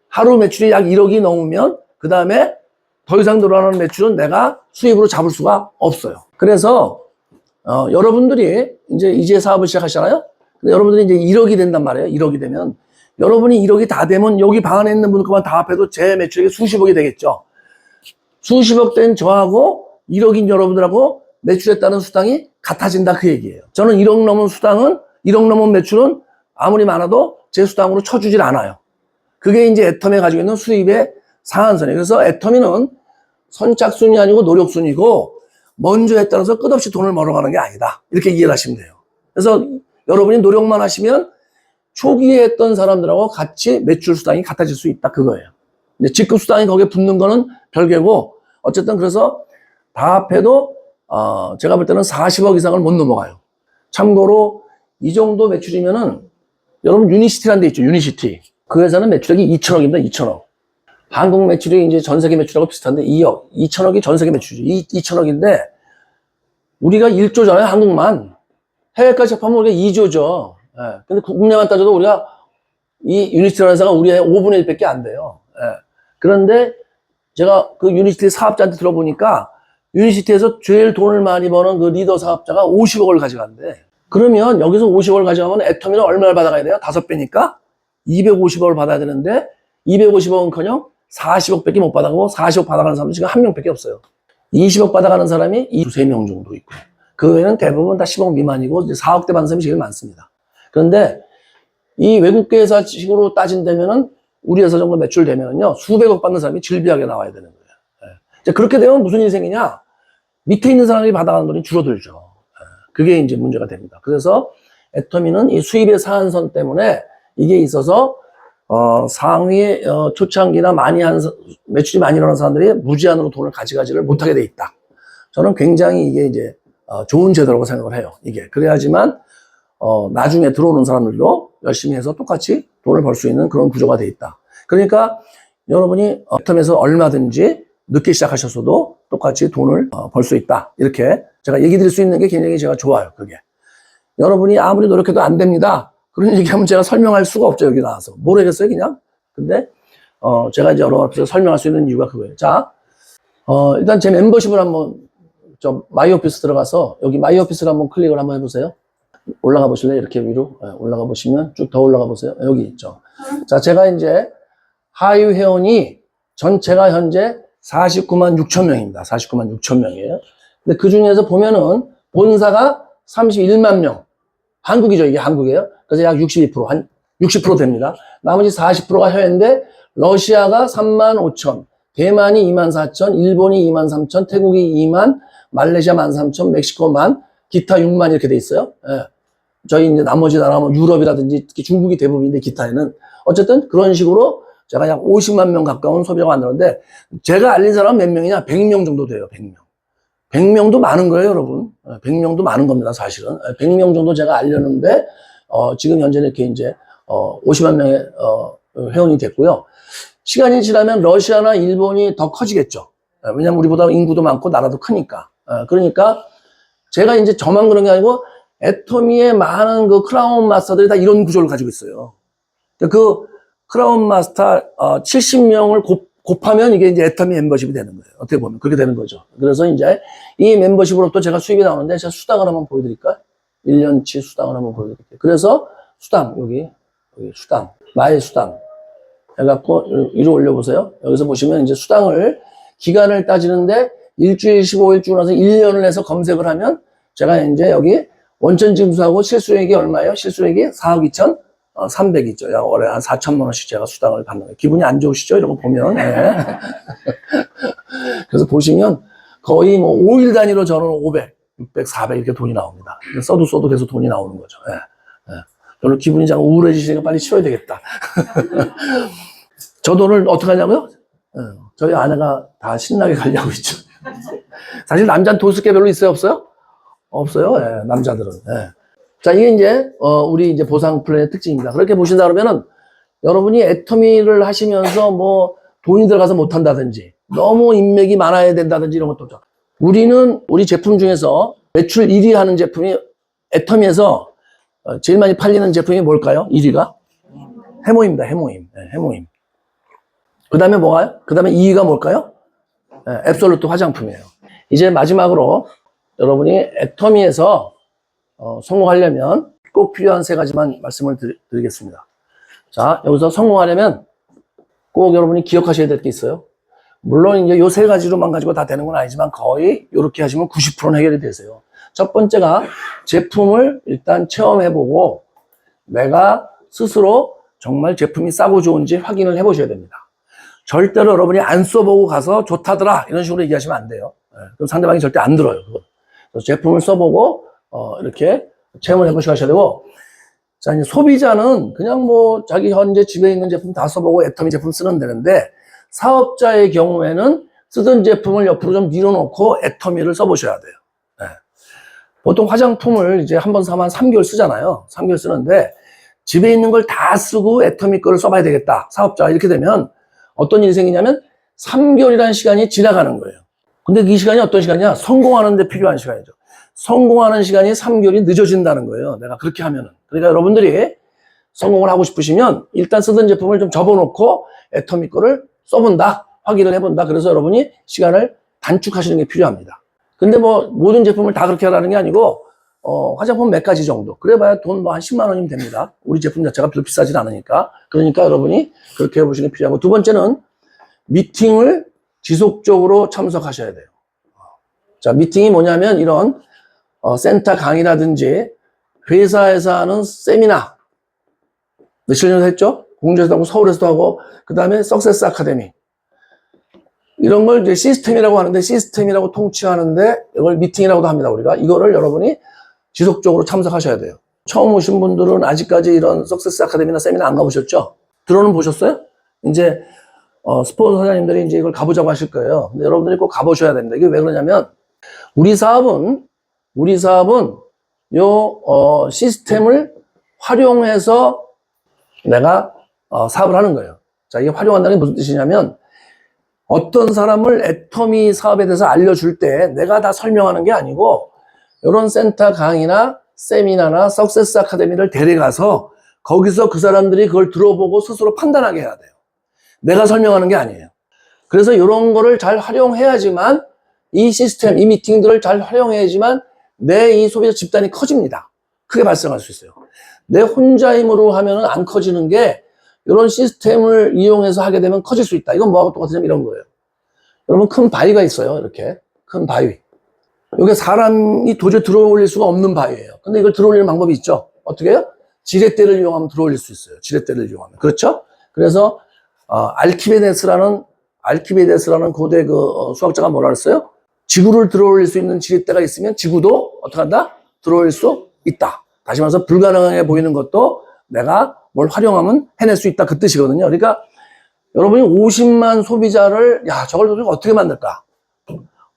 [SPEAKER 1] 하루 매출이 약 1억이 넘으면 그 다음에 더 이상 늘어나는 매출은 내가 수입으로 잡을 수가 없어요. 그래서 여러분들이 이제 사업을 시작하시잖아요. 근데 여러분들이 이제 1억이 된단 말이에요. 1억이 되면 여러분이 1억이 다 되면 여기 방 안에 있는 분 것만 다 합해도 제 매출액이 수십억이 되겠죠. 수십억 된 저하고 1억인 여러분들하고 매출에 따른 수당이 같아진다, 그 얘기예요. 저는 1억 넘은 수당은, 1억 넘은 매출은 아무리 많아도 제 수당으로 쳐주질 않아요. 그게 이제 애터미가 가지고 있는 수입의 상한선이에요. 그래서 애터미는 선착순이 아니고 노력순이고, 먼저 했다라서 끝없이 돈을 벌어가는 게 아니다, 이렇게 이해를 하시면 돼요. 그래서 여러분이 노력만 하시면 초기에 했던 사람들하고 같이 매출 수당이 같아질 수 있다, 그거예요. 근데 직급 수당이 거기에 붙는 거는 별개고, 어쨌든 그래서 다 합해도 제가 볼 때는 40억 이상을 못 넘어가요. 참고로 이 정도 매출이면은, 여러분 유니시티라는 데 있죠, 유니시티. 그 회사는 매출액이 2천억입니다, 2천억. 한국 매출이 이제 전 세계 매출하고 비슷한데 2억, 2천억이 전 세계 매출이죠. 2천억인데 우리가 1조잖아요, 한국만. 해외까지 합하면 우리가 2조죠. 예. 근데 국내만 따져도 우리가 이 유니스티라는 회사가 우리의 5분의 1밖에 안 돼요. 예. 그런데 제가 그 유니시티 사업자한테 들어보니까 유니시티에서 제일 돈을 많이 버는 그 리더 사업자가 50억을 가져간대. 그러면 여기서 50억을 가져가면 애터미는 얼마를 받아가야 돼요? 5배니까 250억을 받아야 되는데 250억은커녕 40억밖에 못 받아가고 40억 받아가는 사람도 지금 한 명밖에 없어요. 20억 받아가는 사람이 2~3명 정도 있고 그 외에는 대부분 다 10억 미만이고 이제 4억대 받는 사람이 제일 많습니다. 그런데 이 외국계 회사식으로 따진다면은 우리 회사 정도 매출되면은요 수백억 받는 사람이 질비하게 나와야 되는 거예요. 예. 그렇게 되면 무슨 일이 생기냐? 밑에 있는 사람이 받아가는 돈이 줄어들죠. 예. 그게 이제 문제가 됩니다. 그래서 애터미는 이 수입의 상한선 때문에 이게 있어서 상위에 초창기나 매출이 많이 일어나는 사람들이 무제한으로 돈을 가져가지를 못하게 돼 있다. 저는 굉장히 이게 이제 좋은 제도라고 생각을 해요. 이게 그래야지만 나중에 들어오는 사람들도 열심히 해서 똑같이 돈을 벌 수 있는 그런 구조가 돼 있다. 그러니까 여러분이 애터미에서 얼마든지 늦게 시작하셨어도 똑같이 돈을 벌 수 있다. 이렇게 제가 얘기 드릴 수 있는 게 굉장히 제가 좋아요. 그게 여러분이 아무리 노력해도 안 됩니다. 그런 얘기하면 제가 설명할 수가 없죠. 여기 나와서 모르겠어요 그냥. 근데 제가 이제 여러 앞에서 설명할 수 있는 이유가 그거예요. 자, 일단 제 멤버십을 한번 마이 오피스 들어가서 여기 마이 오피스를 한번 클릭을 한번 해보세요. 올라가 보실래요? 이렇게 위로 올라가 보시면 쭉 더 올라가 보세요. 여기 있죠. 자, 제가 이제 하유 회원이 전체가 현재 49만 6천 명입니다. 49만 6천 명이에요. 근데 그 중에서 보면은 본사가 31만 명. 한국이죠. 이게 한국이에요. 그래서 약 62%, 한 60% 됩니다. 나머지 40%가 해외인데 러시아가 3만 5천, 대만이 2만 4천, 일본이 2만 3천, 태국이 2만, 말레이시아 1만 3천, 멕시코 1만, 기타 6만 이렇게 돼 있어요. 예. 저희 이제 나머지 나라 뭐 유럽이라든지 특히 중국이 대부분인데 기타에는 어쨌든 그런 식으로 제가 약 50만 명 가까운 소비자가 만들었는데 제가 알린 사람은 몇 명이냐? 100명 정도 돼요. 100명. 100명도 많은 거예요, 여러분. 100명도 많은 겁니다, 사실은. 100명 정도 제가 알렸는데 지금 현재 이렇게 이제 50만 명의 회원이 됐고요. 시간이 지나면 러시아나 일본이 더 커지겠죠. 왜냐면 우리보다 인구도 많고 나라도 크니까. 그러니까 제가 이제 저만 그런 게 아니고 애터미의 많은 그 크라운 마스터들이 다 이런 구조를 가지고 있어요. 그 크라운 마스터 70명을 곱하면 이게 이제 애터미 멤버십이 되는 거예요. 어떻게 보면 그렇게 되는 거죠. 그래서 이제 이 멤버십으로부터 제가 수입이 나오는데 제가 수당을 한번 보여드릴까요? 1년치 수당을 한번 보여드릴게요. 그래서 수당 여기 수당 나의 수당 해갖고 위로 올려보세요. 여기서 보시면 이제 수당을 기간을 따지는데 일주일 15일 주고 나서 1년을 해서 검색을 하면 제가 이제 여기 원천 징수하고 실수액이 얼마예요? 실수액이 4억 2천 300이죠. 약 월에 한 4천만 원씩 제가 수당을 받는 거예요. 기분이 안 좋으시죠? 이런 거 보면. 네. 그래서 보시면 거의 뭐 5일 단위로 저는 500, 600, 400 이렇게 돈이 나옵니다. 써도 계속 돈이 나오는 거죠. 네. 네. 별로 기분이 좀 우울해지시니까 빨리 치워야 되겠다. 저 돈을 어떻게 하냐고요? 네. 저희 아내가 다 신나게 관리하고 있죠. 사실 남자는 돈 쓸 게 별로 있어요? 없어요? 없어요. 네. 남자들은. 네. 자, 이게 이제, 우리 이제 보상 플랜의 특징입니다. 그렇게 보신다 그러면은, 여러분이 애터미를 하시면서 뭐, 돈이 들어가서 못한다든지, 너무 인맥이 많아야 된다든지 이런 것도 없죠. 우리 제품 중에서 매출 1위 하는 제품이 애터미에서 제일 많이 팔리는 제품이 뭘까요? 1위가? 해모입니다. 해모임. 네, 해모임. 그 다음에 뭐가요? 그 다음에 2위가 뭘까요? 네, 앱솔루트 화장품이에요. 이제 마지막으로 여러분이 애터미에서 성공하려면 꼭 필요한 3가지만 말씀을 드리겠습니다. 자, 여기서 성공하려면 꼭 여러분이 기억하셔야 될 게 있어요. 물론 이제 요 3가지로만 가지고 다 되는 건 아니지만 거의 이렇게 하시면 90%는 해결이 되세요. 첫 번째가 제품을 일단 체험해보고 내가 스스로 정말 제품이 싸고 좋은지 확인을 해보셔야 됩니다. 절대로 여러분이 안 써보고 가서 좋다더라 이런 식으로 얘기하시면 안 돼요. 그럼 상대방이 절대 안 들어요. 그래서 제품을 써보고 이렇게 체험을 해보시고 하셔야 되고, 자, 이제 소비자는 그냥 뭐 자기 현재 집에 있는 제품 다 써보고 애터미 제품 쓰면 되는데, 사업자의 경우에는 쓰던 제품을 옆으로 좀 밀어놓고 애터미를 써보셔야 돼요. 네. 보통 화장품을 이제 한 번 사면 3개월 쓰잖아요. 3개월 쓰는데 집에 있는 걸 다 쓰고 애터미 거를 써봐야 되겠다. 사업자 이렇게 되면 어떤 일이 생기냐면 3개월이라는 시간이 지나가는 거예요. 근데 이 시간이 어떤 시간이냐? 성공하는 데 필요한 시간이죠. 성공하는 시간이 3개월이 늦어진다는 거예요. 내가 그렇게 하면은. 그러니까 여러분들이 성공을 하고 싶으시면 일단 쓰던 제품을 좀 접어놓고 애터미 거를 써본다. 확인을 해본다. 그래서 여러분이 시간을 단축하시는 게 필요합니다. 근데 뭐 모든 제품을 다 그렇게 하라는 게 아니고 화장품 몇 가지 정도. 그래봐야 돈 뭐 한 10만 원이면 됩니다. 우리 제품 자체가 별로 비싸진 않으니까. 그러니까 여러분이 그렇게 해보시는 게 필요하고, 두 번째는 미팅을 지속적으로 참석하셔야 돼요. 자, 미팅이 뭐냐면 이런 센터 강의라든지 회사에서 하는 세미나, 며칠 전에 했죠? 공주에서도 하고 서울에서도 하고, 그 다음에 석세스 아카데미, 이런 걸 이제 시스템이라고 하는데, 시스템이라고 통칭하는데 이걸 미팅이라고도 합니다. 우리가 이거를 여러분이 지속적으로 참석하셔야 돼요. 처음 오신 분들은 아직까지 이런 석세스 아카데미나 세미나 안 가보셨죠? 들어는 보셨어요? 이제 스포츠 사장님들이 이제 이걸 가보자고 하실 거예요. 근데 여러분들이 꼭 가보셔야 됩니다. 이게 왜 그러냐면 우리 사업은 요 시스템을 활용해서 내가 사업을 하는 거예요. 자, 이게 활용한다는 게 무슨 뜻이냐면, 어떤 사람을 애터미 사업에 대해서 알려줄 때 내가 다 설명하는 게 아니고, 이런 센터 강의나 세미나나 석세스 아카데미를 데려가서 거기서 그 사람들이 그걸 들어보고 스스로 판단하게 해야 돼요. 내가 설명하는 게 아니에요. 그래서 이런 거를 잘 활용해야지만, 이 시스템, 이 미팅들을 잘 활용해야지만 내 이 소비자 집단이 커집니다. 크게 발생할 수 있어요. 내 혼자 힘으로 하면은 안 커지는 게, 이런 시스템을 이용해서 하게 되면 커질 수 있다. 이건 뭐하고 똑같으냐면 이런 거예요. 여러분, 큰 바위가 있어요. 이렇게 큰 바위. 이게 사람이 도저히 들어올릴 수가 없는 바위예요. 근데 이걸 들어올리는 방법이 있죠. 어떻게 해요? 지렛대를 이용하면 들어올릴 수 있어요. 지렛대를 이용하면. 그렇죠? 그래서 알키메데스라는 고대 수학자가 뭐라 그랬어요? 지구를 들어올릴 수 있는 지렛대가 있으면 지구도 어떻게 한다? 들어올릴 수 있다. 다시 말해서 불가능해 보이는 것도 내가 뭘 활용하면 해낼 수 있다. 그 뜻이거든요. 그러니까 여러분이 50만 소비자를, 야, 저걸 도대체 어떻게 만들까?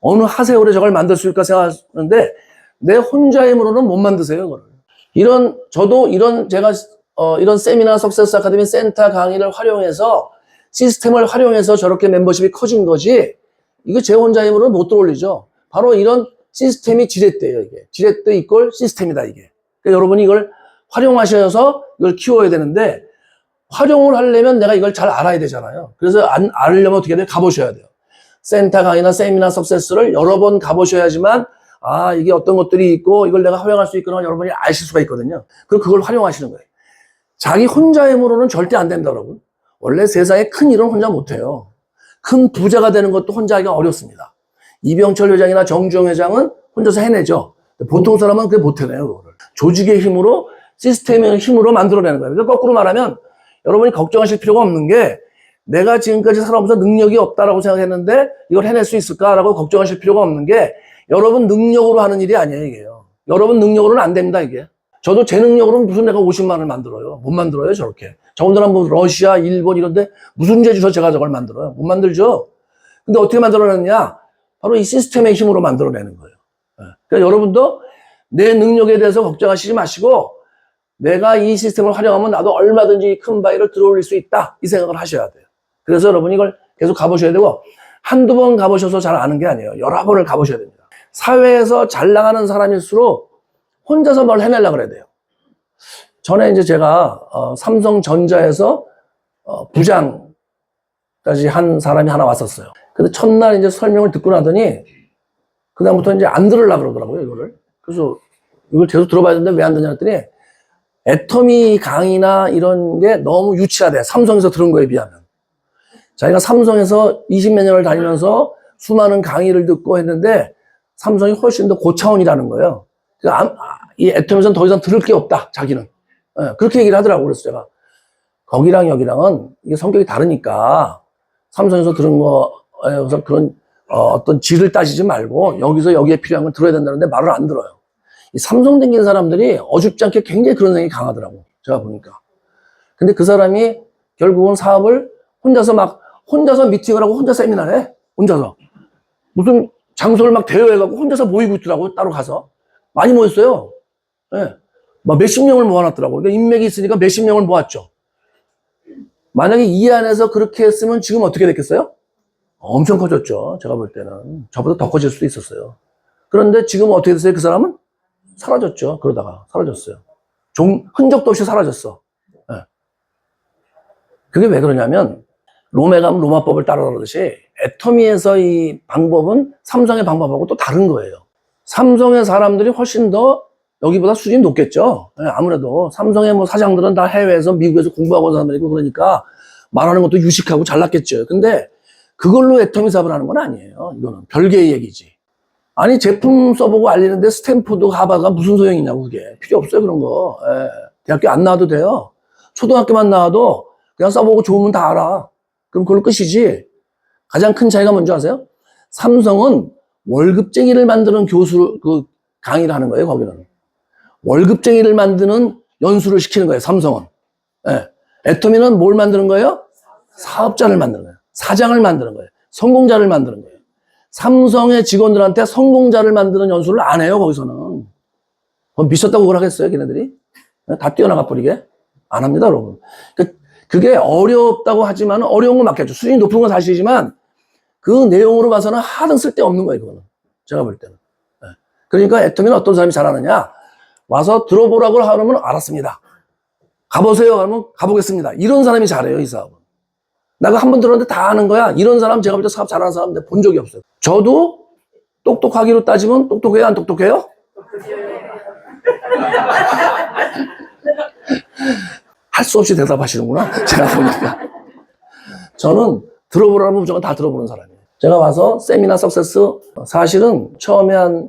[SPEAKER 1] 어느 하세월에 저걸 만들 수 있을까 생각하는데, 내 혼자 힘으로는 못 만드세요, 그걸. 제가 이런 세미나 석세스 아카데미 센터 강의를 활용해서, 시스템을 활용해서 저렇게 멤버십이 커진 거지, 이거 제 혼자 힘으로는 못 들어올리죠. 바로 이런 시스템이 지렛대예요, 이게. 지렛대 이꼴 시스템이다, 이게. 그러니까 여러분이 이걸 활용하셔서 이걸 키워야 되는데, 활용을 하려면 내가 이걸 잘 알아야 되잖아요. 그래서 알려면 어떻게 해야 돼요? 가보셔야 돼요. 센터 강의나 세미나 석세스를 여러 번 가보셔야지만, 이게 어떤 것들이 있고 이걸 내가 활용할 수 있구나 여러분이 아실 수가 있거든요. 그리고 그걸 활용하시는 거예요. 자기 혼자 힘으로는 절대 안 된다, 여러분. 원래 세상에 큰 일은 혼자 못해요. 큰 부자가 되는 것도 혼자 하기가 어렵습니다. 이병철 회장이나 정주영 회장은 혼자서 해내죠. 보통 사람은 그게 못 해내요, 그거를. 조직의 힘으로, 시스템의 힘으로 만들어내는 거예요. 그러니까 거꾸로 말하면 여러분이 걱정하실 필요가 없는 게, 내가 지금까지 살아오면서 능력이 없다라고 생각했는데 이걸 해낼 수 있을까라고 걱정하실 필요가 없는 게, 여러분 능력으로 하는 일이 아니에요, 이게요. 여러분 능력으로는 안 됩니다, 이게. 저도 제 능력으로는 무슨 내가 50만을 만들어요. 못 만들어요, 저렇게. 더군다나 뭐 러시아, 일본 이런데 무슨 죄 주서 제가 저걸 만들어요. 못 만들죠. 근데 어떻게 만들어내느냐? 바로 이 시스템의 힘으로 만들어내는 거예요. 그러니까 여러분도 내 능력에 대해서 걱정하시지 마시고, 내가 이 시스템을 활용하면 나도 얼마든지 큰 바위를 들어올릴 수 있다, 이 생각을 하셔야 돼요. 그래서 여러분이 이걸 계속 가보셔야 되고, 한두 번 가보셔서 잘 아는 게 아니에요. 여러 번을 가보셔야 됩니다. 사회에서 잘 나가는 사람일수록 혼자서 뭘 해내려고 그래야 돼요. 전에 이제 제가 삼성전자에서 부장까지 한 사람이 하나 왔었어요. 근데 첫날 이제 설명을 듣고 나더니 그다음부터 이제 안 들으려고 그러더라고요, 이거를. 그래서 이걸 계속 들어봐야 되는데 왜 안 듣냐 했더니, 애터미 강의나 이런 게 너무 유치하대. 삼성에서 들은 거에 비하면. 자기가 삼성에서 20몇 년을 다니면서 수많은 강의를 듣고 했는데 삼성이 훨씬 더 고차원이라는 거예요. 그러니까 이 애터미에서는 더 이상 들을 게 없다, 자기는. 그렇게 얘기를 하더라고요. 그래서 제가 거기랑 여기랑은 이게 성격이 다르니까 삼성에서 들은 거에서 그런 어떤 질을 따지지 말고 여기서 여기에 필요한 걸 들어야 된다는데 말을 안 들어요. 이 삼성 댕긴 사람들이 어줍지 않게 굉장히 그런 생각이 강하더라고, 제가 보니까. 근데 그 사람이 결국은 사업을 혼자서 미팅을 하고 혼자 세미나를 해. 혼자서. 무슨 장소를 막 대여해갖고 혼자서 모이고 있더라고, 따로 가서. 많이 모였어요. 막 몇십 명을 모아놨더라고. 그러니까 인맥이 있으니까 몇십 명을 모았죠. 만약에 이 안에서 그렇게 했으면 지금 어떻게 됐겠어요? 엄청 커졌죠. 제가 볼 때는. 저보다 더 커질 수도 있었어요. 그런데 지금 어떻게 됐어요? 그 사람은? 사라졌죠. 그러다가 사라졌어요. 흔적도 없이 사라졌어. 네. 그게 왜 그러냐면 롬에 가면 로마법을 따라가듯이 애터미에서 이 방법은 삼성의 방법하고 또 다른 거예요. 삼성의 사람들이 훨씬 더 여기보다 수준이 높겠죠. 네, 아무래도 삼성의 뭐 사장들은 다 해외에서 미국에서 공부하고 온 사람들이고 그러니까 말하는 것도 유식하고 잘났겠죠. 근데 그걸로 애터미 사업을 하는 건 아니에요. 이거는 별개의 얘기지. 아니 제품 써보고 알리는데 스탠포드 하버드가 무슨 소용이냐고. 그게 필요 없어요. 그런 거. 예. 대학교 안 나와도 돼요. 초등학교만 나와도 그냥 써보고 좋으면 다 알아. 그럼 그걸로 끝이지. 가장 큰 차이가 뭔지 아세요? 삼성은 월급쟁이를 만드는 교수 강의를 하는 거예요. 거기는 월급쟁이를 만드는 연수를 시키는 거예요. 삼성은. 예. 애터미는 뭘 만드는 거예요? 사업자를 만드는 거예요. 사장을 만드는 거예요. 성공자를 만드는 거예요. 삼성의 직원들한테 성공자를 만드는 연수를 안 해요. 거기서는. 그럼 미쳤다고 그걸 하겠어요? 걔네들이? 다 뛰어나가 버리게? 안 합니다, 여러분. 그게 어렵다고 하지만 어려운 건 맞겠죠. 수준이 높은 건 사실이지만 그 내용으로 봐서는 하등 쓸데없는 거예요. 그거는. 제가 볼 때는. 그러니까 애터미는 어떤 사람이 잘하느냐? 와서 들어보라고 하면 알았습니다. 가보세요 하면 가보겠습니다. 이런 사람이 잘해요. 이 사업은. 내가 한 번 들었는데 다 아는 거야. 이런 사람 제가 볼 때 사업 잘하는 사람 본 적이 없어요. 저도 똑똑하기로 따지면 똑똑해요? 안 똑똑해요? 할 수 없이 대답하시는구나. 제가 보니까. 저는 들어보라면 무조건 다 들어보는 사람이에요. 제가 와서 세미나 석세스 사실은 처음에 한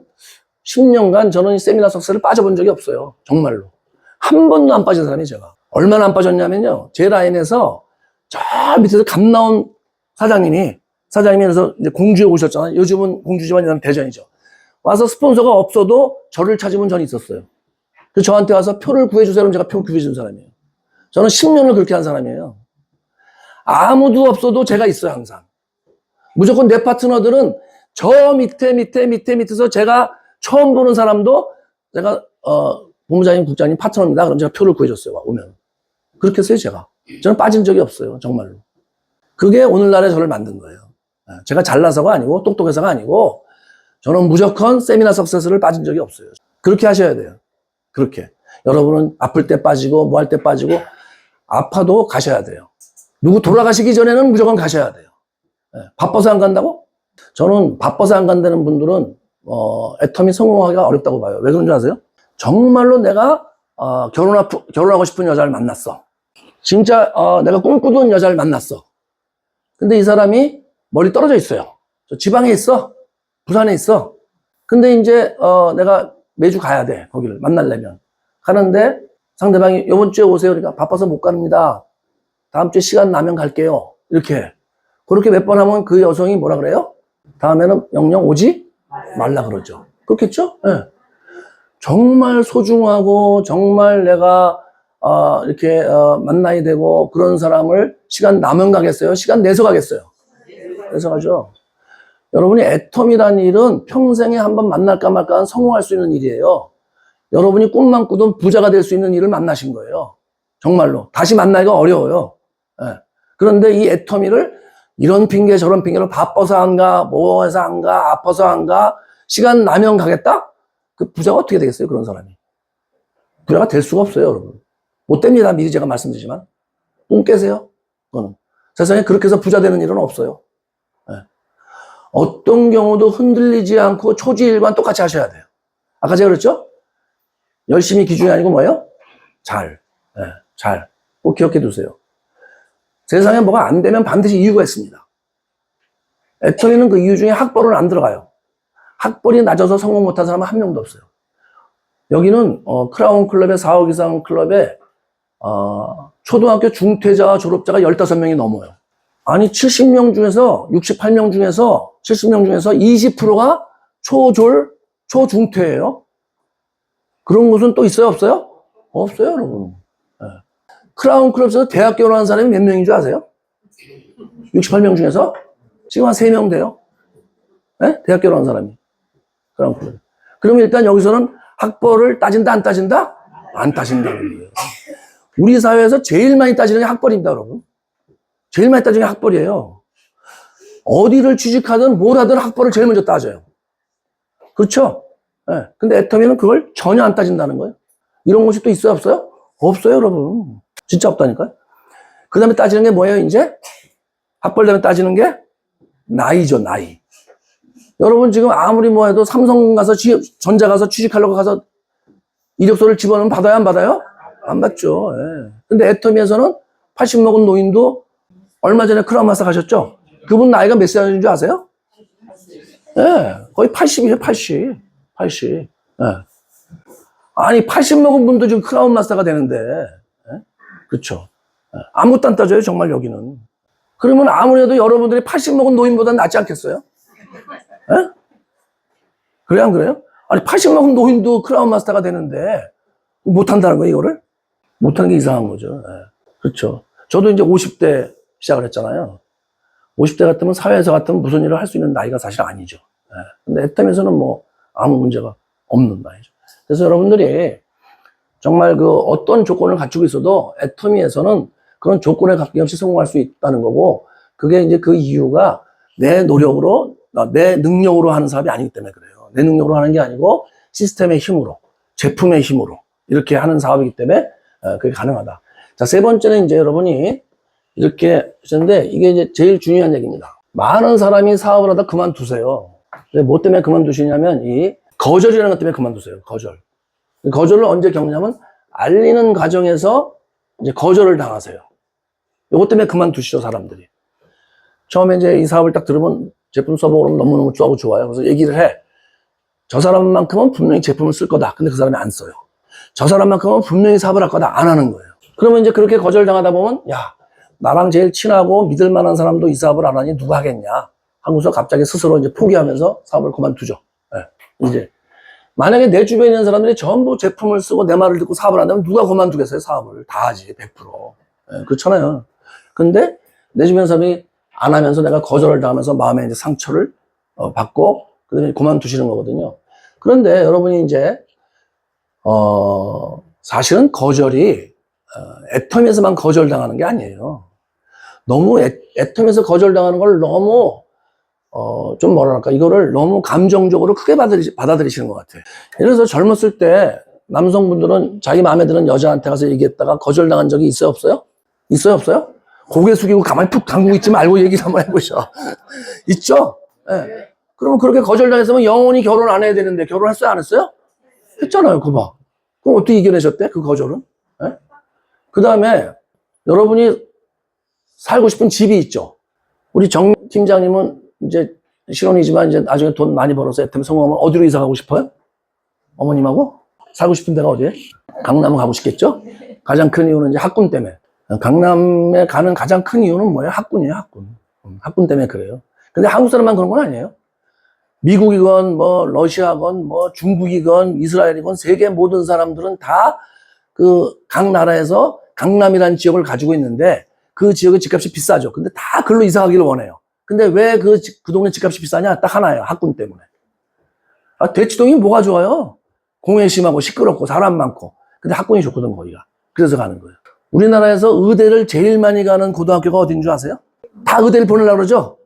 [SPEAKER 1] 10년간 저는 이 세미나 석세스를 빠져본 적이 없어요. 정말로. 한 번도 안 빠진 사람이 제가. 얼마나 안 빠졌냐면요. 제 라인에서 저 밑에서 감 나온 사장님이 그래서 이제 공주에 오셨잖아요. 요즘은 공주지만 이런 대전이죠. 와서 스폰서가 없어도 저를 찾으면 전 있었어요. 그래서 저한테 와서 표를 구해주세요. 그럼 제가 표 구해준 사람이에요. 저는 10년을 그렇게 한 사람이에요. 아무도 없어도 제가 있어요, 항상. 무조건 내 파트너들은 저 밑에서 제가 처음 보는 사람도 제가, 본부장님, 국장님 파트너입니다. 그럼 제가 표를 구해줬어요, 오면. 그렇게 했어요, 제가. 저는 빠진 적이 없어요, 정말로. 그게 오늘날의 저를 만든 거예요. 제가 잘나서가 아니고, 똑똑해서가 아니고, 저는 무조건 세미나 석세스를 빠진 적이 없어요. 그렇게 하셔야 돼요. 그렇게. 여러분은 아플 때 빠지고, 뭐 할 때 빠지고, 아파도 가셔야 돼요. 누구 돌아가시기 전에는 무조건 가셔야 돼요. 바빠서 안 간다고? 저는 바빠서 안 간다는 분들은 애터미 성공하기가 어렵다고 봐요. 왜 그런 줄 아세요? 정말로 내가 결혼하고 싶은 여자를 만났어. 진짜 내가 꿈꾸던 여자를 만났어. 근데 이 사람이 멀리 떨어져 있어요. 저 지방에 있어. 부산에 있어. 근데 이제 내가 매주 가야 돼. 거기를 만나려면. 가는데 상대방이 이번 주에 오세요. 그러니까 바빠서 못 갑니다. 다음 주에 시간 나면 갈게요. 이렇게. 그렇게 몇 번 하면 그 여성이 뭐라 그래요? 다음에는 영영 오지 말라 그러죠. 그렇겠죠? 네. 정말 소중하고 정말 내가 이렇게 만나야 되고 그런 사람을 시간 나면 가겠어요? 시간 내서 가겠어요? 내서 가죠. 여러분이 애텀이라는 일은 평생에 한번 만날까 말까 성공할 수 있는 일이에요. 여러분이 꿈만 꾸던 부자가 될 수 있는 일을 만나신 거예요. 정말로. 다시 만나기가 어려워요. 네. 그런데 이 애터미를 이런 핑계 저런 핑계로 바빠서 안 가, 뭐 해서 안 가, 아파서 안 가, 시간 나면 가겠다? 그 부자가 어떻게 되겠어요, 그런 사람이? 부자가 될 수가 없어요, 여러분. 못 됩니다, 미리 제가 말씀드리지만. 꿈 깨세요, 그거는. 세상에 그렇게 해서 부자 되는 일은 없어요. 네. 어떤 경우도 흔들리지 않고 초지일관 똑같이 하셔야 돼요. 아까 제가 그랬죠? 열심히 기준이 아니고 뭐예요? 잘. 네, 잘. 꼭 기억해 두세요. 세상에 뭐가 안 되면 반드시 이유가 있습니다. 애터미는 그 이유 중에 학벌은 안 들어가요. 학벌이 낮아서 성공 못한 사람은 한 명도 없어요. 여기는 크라운 클럽의 4억 이상 클럽에 초등학교 중퇴자 졸업자가 15명이 넘어요. 아니 70명 중에서 68명 중에서 70명 중에서 20%가 초중퇴예요. 그런 곳은 또 있어요, 없어요? 없어요, 여러분. 네. 크라운 클럽에서 대학 결혼한 사람이 몇 명인 줄 아세요? 68명 중에서 지금 한 3명 돼요. 네? 대학 결혼한 사람이. 크라운 클럽. 그러면 일단 여기서는 학벌을 따진다, 안 따진다? 안 따진다는 거예요. 우리 사회에서 제일 많이 따지는 게 학벌입니다, 여러분. 제일 많이 따지는 게 학벌이에요. 어디를 취직하든 뭘 하든 학벌을 제일 먼저 따져요. 그렇죠? 예. 근데 애터미는 그걸 전혀 안 따진다는 거예요. 이런 곳이 또 있어요, 없어요? 없어요, 여러분. 진짜 없다니까요. 그 다음에 따지는 게 뭐예요, 이제? 학벌 다음에 따지는 게 나이죠, 나이. 여러분 지금 아무리 뭐 해도 삼성 가서 전자 가서 취직하려고 가서 이력서를 집어넣으면 받아요, 안 받아요? 안 받죠. 예. 근데 애터미에서는 80 먹은 노인도 얼마 전에 크라우마사 가셨죠? 그분 나이가 몇 살인 줄 아세요? 예, 거의 80이에요, 80. 80. 예. 아니, 80 먹은 분도 지금 크라운 마스터가 되는데, 예? 그렇죠. 예. 아무것도 안 따져요, 정말 여기는. 그러면 아무래도 여러분들이 80 먹은 노인보다 낫지 않겠어요? 예? 그래요, 안 그래요? 아니, 80 먹은 노인도 크라운 마스터가 되는데, 못한다는 거예요, 이거를? 못하는 게 이상한 거죠. 예. 그렇죠. 저도 이제 50대 시작을 했잖아요. 50대 같으면 사회에서 같으면 무슨 일을 할 수 있는 나이가 사실 아니죠. 예. 근데 애터미에서는 뭐 아무 문제가 없는 나이죠. 그래서 여러분들이 정말 그 어떤 조건을 갖추고 있어도 애터미에서는 그런 조건에 관계없이 성공할 수 있다는 거고, 그게 이제 그 이유가 내 노력으로, 내 능력으로 하는 사업이 아니기 때문에 그래요. 내 능력으로 하는 게 아니고 시스템의 힘으로, 제품의 힘으로 이렇게 하는 사업이기 때문에 그게 가능하다. 자, 세 번째는 이제 여러분이 이렇게 하셨는데, 이게 이제 제일 중요한 얘기입니다. 많은 사람이 사업을 하다 그만두세요. 뭐 때문에 그만두시냐면, 이 거절이라는 것 때문에 그만두세요. 거절. 거절을 언제 겪냐면, 알리는 과정에서 이제 거절을 당하세요. 이것 때문에 그만두시죠, 사람들이. 처음에 이제 이 사업을 딱 들으면 제품 써보고 그러면 너무너무 좋아하고 좋아요. 그래서 얘기를 해. 저 사람만큼은 분명히 제품을 쓸 거다. 근데 그 사람이 안 써요. 저 사람만큼은 분명히 사업을 할 거다. 안 하는 거예요. 그러면 이제 그렇게 거절당하다 보면, 야, 나랑 제일 친하고 믿을 만한 사람도 이 사업을 안 하니 누가 하겠냐 하고서 갑자기 스스로 이제 포기하면서 사업을 그만두죠. 네. 이제 만약에 내 주변에 있는 사람들이 전부 제품을 쓰고 내 말을 듣고 사업을 한다면 누가 그만두겠어요? 사업을 다 하지 100%. 네, 그렇잖아요. 근데 내 주변 사람이 안 하면서 내가 거절을 당하면서 마음에 이제 상처를 받고 그다음에 그만두시는 거거든요. 그런데 여러분이 이제 사실은 거절이 애터미에서만 거절당하는 게 아니에요. 너무 애터미에서 거절당하는 걸 너무 좀 뭐랄까, 이거를 너무 감정적으로 크게 받아들이시는 것 같아요. 예를 들어서 젊었을 때 남성분들은 자기 마음에 드는 여자한테 가서 얘기했다가 거절당한 적이 있어요, 없어요? 있어요, 없어요? 고개 숙이고 가만히 푹 담그고 있지 말고 얘기를 한번 해보셔. 있죠? 네. 그러면 그렇게 거절당했으면 영원히 결혼 안 해야 되는데 결혼했어요, 안 했어요? 했잖아요, 그거 봐. 그럼 어떻게 이겨내셨대, 그 거절은? 네? 그 다음에 여러분이 살고 싶은 집이 있죠. 우리 정 팀장님은 이제 실혼이지만 이제 나중에 돈 많이 벌어서 애터미 성공하면 어디로 이사 가고 싶어요? 어머님하고? 살고 싶은 데가 어디예요? 강남 가고 싶겠죠? 가장 큰 이유는 이제 학군 때문에. 강남에 가는 가장 큰 이유는 뭐예요? 학군이에요, 학군. 학군 때문에 그래요. 근데 한국 사람만 그런 건 아니에요. 미국이건 뭐 러시아건 뭐 중국이건 이스라엘이건 세계 모든 사람들은 다 그 각 나라에서 강남이라는 지역을 가지고 있는데 그 지역의 집값이 비싸죠. 근데 다 글로 이사 가기를 원해요. 근데 왜 그 동네 집값이 비싸냐? 딱 하나예요. 학군 때문에. 아, 대치동이 뭐가 좋아요? 공해 심하고 시끄럽고 사람 많고. 근데 학군이 좋거든, 거기가. 그래서 가는 거예요. 우리나라에서 의대를 제일 많이 가는 고등학교가 어딘 줄 아세요? 다 의대를 보내려고 그러죠?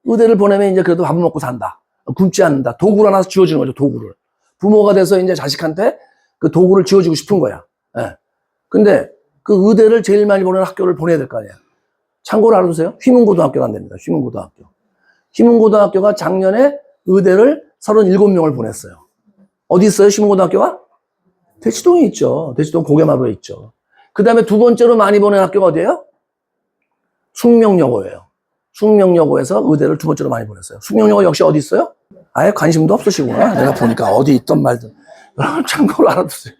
[SPEAKER 1] 의대를 보내면 이제 그래도 밥을 먹고 산다. 굶지 않는다. 도구를 하나 쥐어주는 거죠, 도구를. 부모가 돼서 이제 자식한테 그 도구를 쥐어주고 싶은 거야. 예. 근데 그 의대를 제일 많이 보내는 학교를 보내야 될 거 아니야. 참고로 알아두세요. 휘문고등학교가 안 됩니다. 휘문고등학교. 휘문고등학교가 작년에 의대를 37명을 보냈어요. 어디 있어요, 휘문고등학교가? 대치동에 있죠. 대치동 고개마루에 있죠. 그 다음에 두 번째로 많이 보낸 학교가 어디예요? 숙명여고예요. 숙명여고에서 의대를 두 번째로 많이 보냈어요. 숙명여고 역시 어디 있어요? 아예 관심도 없으시구나. 내가 보니까 어디 있던 말든. 여러분 참고로 알아두세요.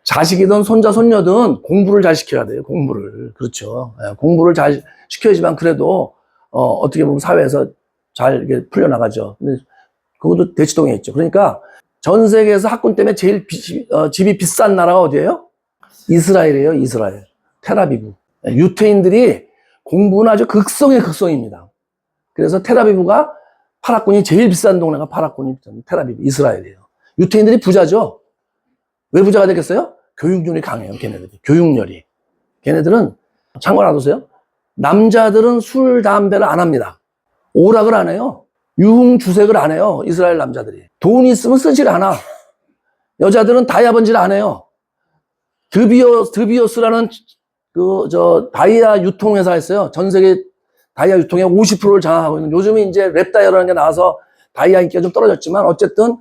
[SPEAKER 1] 자식이든 손자, 손녀든 공부를 잘 시켜야 돼요. 공부를. 그렇죠. 공부를 잘 시켜야지만 그래도 어떻게 보면 사회에서 잘 이렇게 풀려나가죠. 근데 그것도 대치동에 있죠. 그러니까 전 세계에서 학군 때문에 제일 집이 비싼 나라가 어디예요? 이스라엘이에요. 이스라엘. 테라비브. 유태인들이 공부는 아주 극성의 극성입니다. 그래서 테라비브가 8학군이 제일 비싼 동네가 8학군이 테라비브, 이스라엘이에요. 유태인들이 부자죠. 왜 부자가 되겠어요? 교육열이 강해요, 걔네들이. 교육열이. 걔네들은 참고로 알아두세요. 남자들은 술, 담배를 안 합니다. 오락을 안 해요. 유흥주색을 안 해요. 이스라엘 남자들이. 돈 있으면 쓰질 않아. 여자들은 다이아번지를 안 해요. 드비오스라는 다이아 유통회사 있어요. 전 세계 다이아 유통의 50%를 장악하고 있는, 요즘에 이제 랩다이아라는 게 나와서 다이아 인기가 좀 떨어졌지만, 어쨌든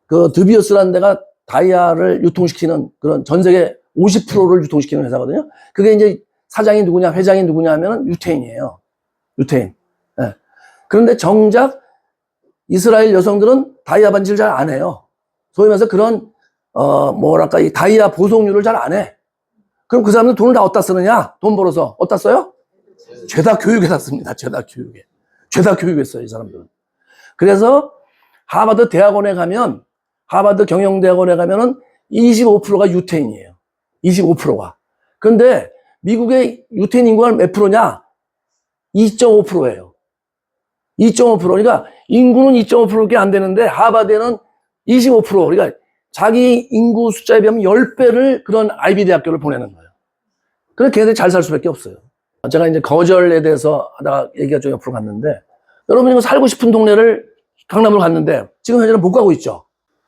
[SPEAKER 1] 그 드비오스라는 데가 다이아를 유통시키는, 그런 전 세계 50%를 유통시키는 회사거든요. 그게 이제 사장이 누구냐, 회장이 누구냐 하면은 유태인이에요. 유태인. 네. 그런데 정작 이스라엘 여성들은 다이아 반지를 잘 안 해요. 소위 말해서 그런 뭐랄까, 이 다이아 보석류를 잘 안 해. 그럼 그 사람들 돈을 다 어디다 쓰느냐? 돈 벌어서 어디다 써요? 죄다 교육에다 씁니다. 죄다 교육에. 죄다 교육에 써요, 이 사람들은. 그래서 하버드 대학원에 가면, 하버드 경영대학원에 가면은 25%가 유태인이에요. 25%가. 그런데 미국의 유태인 인구가 몇 프로냐? 2.5%예요. 2.5%. 그러니까 인구는 2.5%밖에 안 되는데 하버드에는 25%. 그러니까 자기 인구 숫자에 비하면 10배를 그런 아이비 대학교를 보내는 거예요. 그래서 걔네들이 잘 살 수밖에 없어요. 제가 이제 거절에 대해서 하다가 얘기가 좀 옆으로 갔는데, 여러분이 이거 살고 싶은 동네를 강남으로 갔는데 지금 현재는 못 가고 있죠.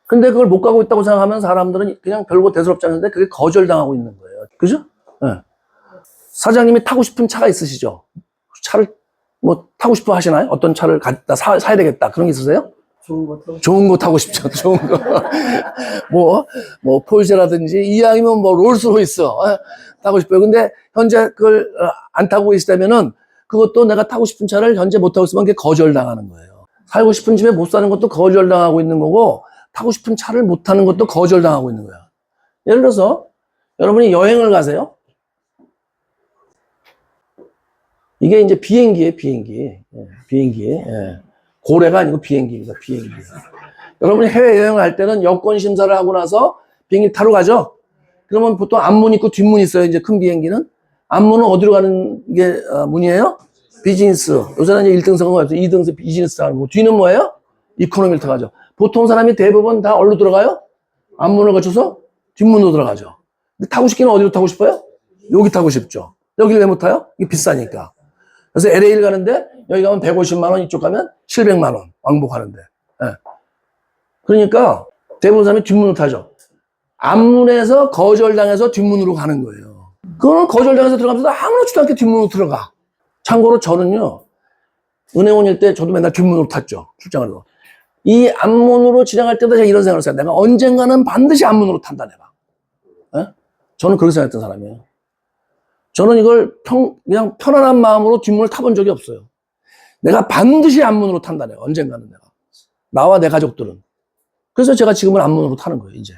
[SPEAKER 1] 근데 그걸 못 가고 있다고 생각하면 사람들은 그냥 별거 대수롭지 않은데 그게 거절당하고 있는 거예요. 그죠? 네. 사장님이 타고 싶은 차가 있으시죠? 차를 뭐 타고 싶어 하시나요? 어떤 차를 갖다 사야 되겠다, 그런 게 있으세요? 좋은 거 타고 싶죠. 좋은 거. 뭐 폴쉐라든지, 이왕이면 뭐 롤스로이스 타고 싶어요. 근데 현재 그걸 안 타고 계시다면은 그것도 내가 타고 싶은 차를 현재 못 타고 있으면 그게 거절당하는 거예요. 살고 싶은 집에 못 사는 것도 거절당하고 있는 거고, 타고 싶은 차를 못 타는 것도 거절당하고 있는 거야. 예를 들어서 여러분이 여행을 가세요. 이게 이제 비행기예요, 비행기. 비행기. 고래가 아니고 비행기입니다, 비행기. 여러분이 해외여행을 할 때는 여권 심사를 하고 나서 비행기 타러 가죠? 그러면 보통 앞문 있고 뒷문 있어요, 이제 큰 비행기는. 앞문은 어디로 가는 게 문이에요? 비즈니스. 요새는 이제 1등석은 가죠. 2등석 비즈니스라고 하고. 뒤는 뭐예요? 이코노미를 타가죠. 보통 사람이 대부분 다 어디로 들어가요? 앞문을 거쳐서 뒷문으로 들어가죠. 근데 타고 싶기는 어디로 타고 싶어요? 여기 타고 싶죠. 여기를 왜 못 타요? 이게 비싸니까. 그래서 LA를 가는데 여기 가면 150만 원, 이쪽 가면 700만 원 왕복하는데. 네. 그러니까 대부분 사람이 뒷문으로 타죠. 앞문에서 거절당해서 뒷문으로 가는 거예요. 그거는 거절당해서 들어가면서 아무렇지도 않게 뒷문으로 들어가. 참고로 저는요, 은행원 일 때 저도 맨날 뒷문으로 탔죠, 출장을. 이 앞문으로 지나갈 때도 제가 이런 생각을 했어요. 내가 언젠가는 반드시 앞문으로 탄다, 내가. 네? 저는 그렇게 생각했던 사람이에요. 저는 이걸 그냥 편안한 마음으로 뒷문을 타본 적이 없어요. 내가 반드시 앞문으로 탄다, 내가. 언젠가는 내가. 나와 내 가족들은. 그래서 제가 지금은 앞문으로 타는 거예요, 이제.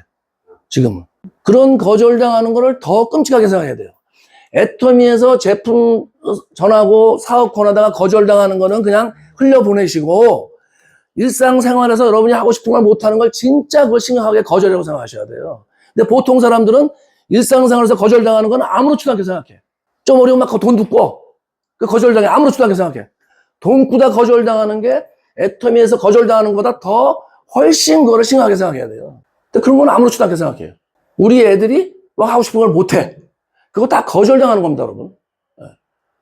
[SPEAKER 1] 지금은. 그런 거절당하는 거를 더 끔찍하게 생각해야 돼요. 애터미에서 제품 전하고 사업 권하다가 거절당하는 거는 그냥 흘려보내시고, 일상생활에서 여러분이 하고 싶은 걸 못하는 걸 진짜 그걸 심각하게 거절이라고 생각하셔야 돼요. 근데 보통 사람들은 일상생활에서 거절당하는 건 아무렇지도 않게 생각해. 좀 어려우면 막 돈 붓고, 그 거절당해. 아무렇지도 않게 생각해. 돈 꾸다 거절당하는 게 애터미에서 거절당하는 것보다 더 훨씬 그거를 심각하게 생각해야 돼요. 근데 그런 건 아무렇지도 않게 생각해요. 우리 애들이 막 하고 싶은 걸 못해. 그거 다 거절당하는 겁니다, 여러분.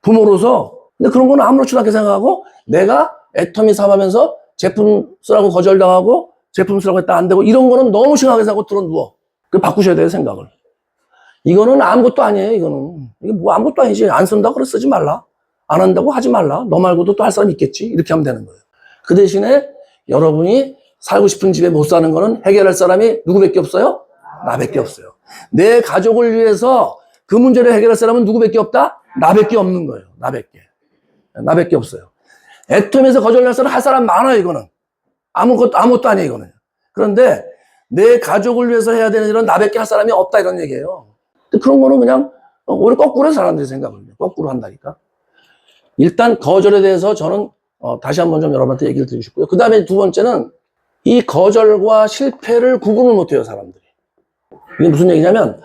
[SPEAKER 1] 부모로서. 근데 그런 건 아무렇지도 않게 생각하고, 내가 애터미 사업하면서 제품 쓰라고 거절당하고, 제품 쓰라고 했다 안 되고, 이런 거는 너무 심하게 생각하고 들어 누워. 그 바꾸셔야 돼요, 생각을. 이거는 아무것도 아니에요, 이거는. 이게 뭐 아무것도 아니지. 안 쓴다고 그래 쓰지 말라. 안 한다고 하지 말라. 너 말고도 또 할 사람 있겠지. 이렇게 하면 되는 거예요. 그 대신에 여러분이 살고 싶은 집에 못 사는 거는 해결할 사람이 누구밖에 없어요? 나밖에 없어요. 내 가족을 위해서 그 문제를 해결할 사람은 누구밖에 없다? 나밖에 없는 거예요. 나밖에 없어요. 애텀에서 거절할 사람 할 사람 많아요, 이거는. 아무것도 아니에요, 이거는. 그런데 내 가족을 위해서 해야 되는 일은 나밖에 할 사람이 없다, 이런 얘기예요. 근데 그런 거는 그냥 오히려 거꾸로 해서 사람들이 생각을 해요. 거꾸로 한다니까. 일단 거절에 대해서 저는 다시 한번 좀 여러분한테 얘기를 드리고 싶고요. 그 다음에 두 번째는 이 거절과 실패를 구분을 못해요, 사람들이. 이게 무슨 얘기냐면,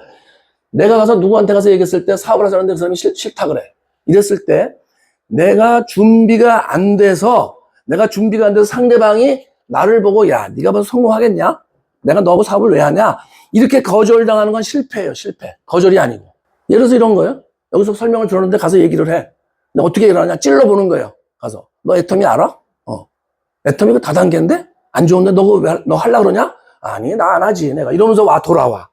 [SPEAKER 1] 내가 가서 누구한테 가서 얘기했을 때 사업을 하자는데 그 사람이 싫다 그래. 이랬을 때 내가 준비가 안 돼서 상대방이 나를 보고, 야, 네가 벌써 성공하겠냐? 내가 너하고 사업을 왜 하냐? 이렇게 거절당하는 건 실패예요, 실패. 거절이 아니고. 예를 들어서 이런 거예요. 여기서 설명을 들었는데 가서 얘기를 해. 근데 어떻게 일어나냐? 찔러보는 거예요. 가서. 너 애터미 알아? 애터미 그 다단계인데? 안 좋은데 너 하려고 그러냐? 아니, 나 안 하지. 내가 이러면서 돌아와.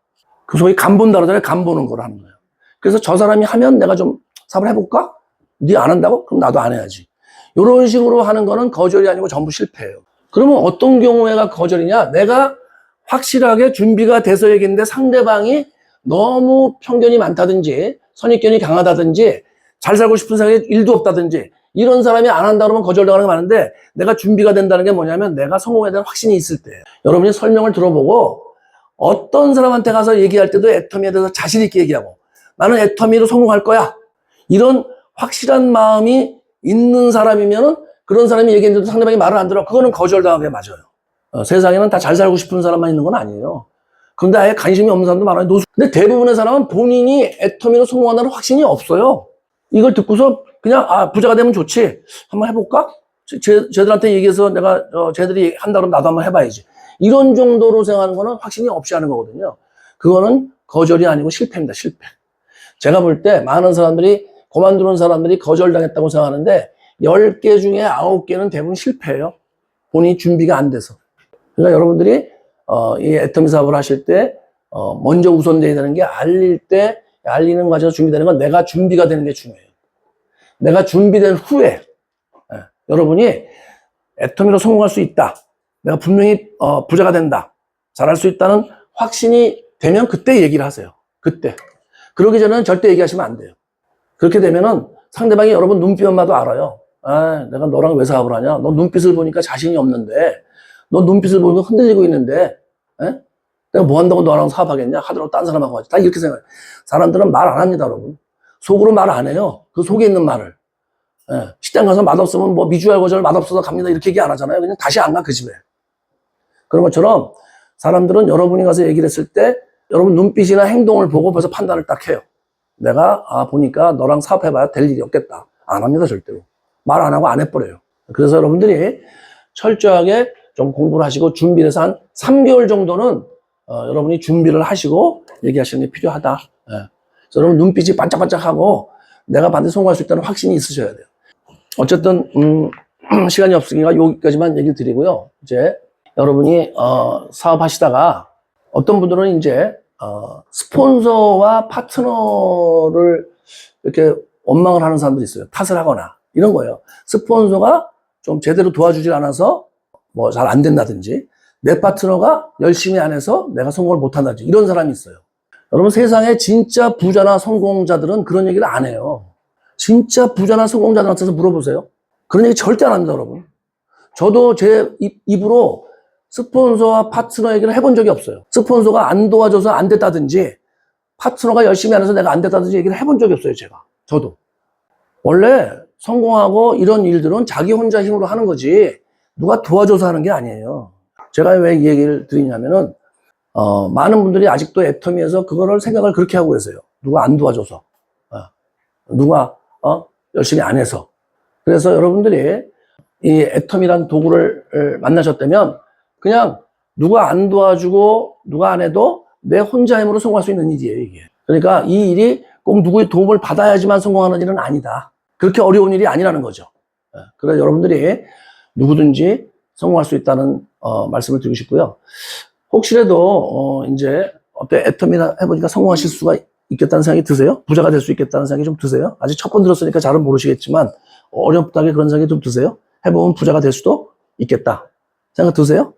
[SPEAKER 1] 그 소위 간 본다 그러잖아요. 간 보는 걸 하는 거예요. 그래서 저 사람이 하면 내가 좀 사업을 해볼까? 네 안 한다고? 그럼 나도 안 해야지. 이런 식으로 하는 거는 거절이 아니고 전부 실패예요. 그러면 어떤 경우에가 거절이냐? 내가 확실하게 준비가 돼서 얘기했는데 상대방이 너무 편견이 많다든지 선입견이 강하다든지 잘 살고 싶은 생각이 1도 없다든지 이런 사람이 안 한다 그러면 거절당하는 게 많은데 내가 준비가 된다는 게 뭐냐면 내가 성공에 대한 확신이 있을 때 여러분이 설명을 들어보고 어떤 사람한테 가서 얘기할 때도 애터미에 대해서 자신 있게 얘기하고 나는 애터미로 성공할 거야. 이런 확실한 마음이 있는 사람이면은 그런 사람이 얘기했는데도 상대방이 말을 안 들어. 그거는 거절당하게 맞아요. 세상에는 다 잘 살고 싶은 사람만 있는 건 아니에요. 그런데 아예 관심이 없는 사람도 많아요. 근데 대부분의 사람은 본인이 애터미로 성공한다는 확신이 없어요. 이걸 듣고서 그냥 부자가 되면 좋지. 한번 해볼까? 쟤들한테 얘기해서 내가 쟤들이 한다 그러면 나도 한번 해봐야지. 이런 정도로 생각하는 거는 확신이 없이 하는 거거든요. 그거는 거절이 아니고 실패입니다. 실패. 제가 볼 때 많은 사람들이 그만두는 사람들이 거절당했다고 생각하는데 10개 중에 9개는 대부분 실패예요. 본인이 준비가 안 돼서. 그러니까 여러분들이 이 애터미 사업을 하실 때 먼저 우선돼야 되는 게 알리는 과정에서 준비되는 건 내가 준비가 되는 게 중요해요. 내가 준비된 후에 여러분이 애터미로 성공할 수 있다. 내가 분명히 부자가 된다. 잘할 수 있다는 확신이 되면 그때 얘기를 하세요. 그때. 그러기 전에는 절대 얘기하시면 안 돼요. 그렇게 되면은 상대방이 여러분 눈빛만 봐도 알아요. 내가 너랑 왜 사업을 하냐? 너 눈빛을 보니까 자신이 없는데, 너 눈빛을 보니까 흔들리고 있는데, 내가 뭐 한다고 너랑 사업하겠냐? 하더라도 딴 사람하고 하지. 다 이렇게 생각해요. 사람들은 말 안 합니다, 여러분. 속으로 말 안 해요. 그 속에 있는 말을. 식당 가서 맛없으면 뭐 미주알 거절 맛없어서 갑니다. 이렇게 얘기 안 하잖아요. 그냥 다시 안 가, 그 집에. 그런 것처럼 사람들은 여러분이 가서 얘기를 했을 때 여러분 눈빛이나 행동을 보고 벌써 판단을 딱 해요. 내가 보니까 너랑 사업해봐야 될 일이 없겠다. 안 합니다, 절대로. 말 안 하고 안 해버려요. 그래서 여러분들이 철저하게 좀 공부를 하시고 준비를 해서 한 3개월 정도는 여러분이 준비를 하시고 얘기하시는 게 필요하다. 그래서 여러분 눈빛이 반짝반짝하고 내가 반드시 성공할 수 있다는 확신이 있으셔야 돼요. 어쨌든 시간이 없으니까 여기까지만 얘기를 드리고요. 이제 여러분이 사업하시다가 어떤 분들은 이제 스폰서와 파트너를 이렇게 원망을 하는 사람들이 있어요. 탓을 하거나 이런 거예요. 스폰서가 좀 제대로 도와주질 않아서 뭐 잘 안 된다든지 내 파트너가 열심히 안 해서 내가 성공을 못 한다든지 이런 사람이 있어요. 여러분 세상에 진짜 부자나 성공자들은 그런 얘기를 안 해요. 진짜 부자나 성공자들한테 물어보세요. 그런 얘기 절대 안 합니다, 여러분. 저도 제 입으로 스폰서와 파트너 얘기를 해본 적이 없어요. 스폰서가 안 도와줘서 안 됐다든지 파트너가 열심히 안 해서 내가 안 됐다든지 얘기를 해본 적이 없어요, 제가. 저도. 원래 성공하고 이런 일들은 자기 혼자 힘으로 하는 거지 누가 도와줘서 하는 게 아니에요. 제가 왜 이 얘기를 드리냐면은 많은 분들이 아직도 애터미에서 그거를 생각을 그렇게 하고 계세요. 누가 안 도와줘서 누가 열심히 안 해서. 그래서 여러분들이 이 애터미란 도구를 만나셨다면 그냥 누가 안 도와주고 누가 안 해도 내 혼자 힘으로 성공할 수 있는 일이에요, 이게. 그러니까 이 일이 꼭 누구의 도움을 받아야지만 성공하는 일은 아니다. 그렇게 어려운 일이 아니라는 거죠. 그래서 여러분들이 누구든지 성공할 수 있다는 말씀을 드리고 싶고요. 혹시라도 이제 어때 애터미나 해보니까 성공하실 수가 있겠다는 생각이 드세요? 부자가 될 수 있겠다는 생각이 좀 드세요? 아직 첫 번 들었으니까 잘은 모르시겠지만 어렵다게 그런 생각이 좀 드세요? 해보면 부자가 될 수도 있겠다 생각 드세요?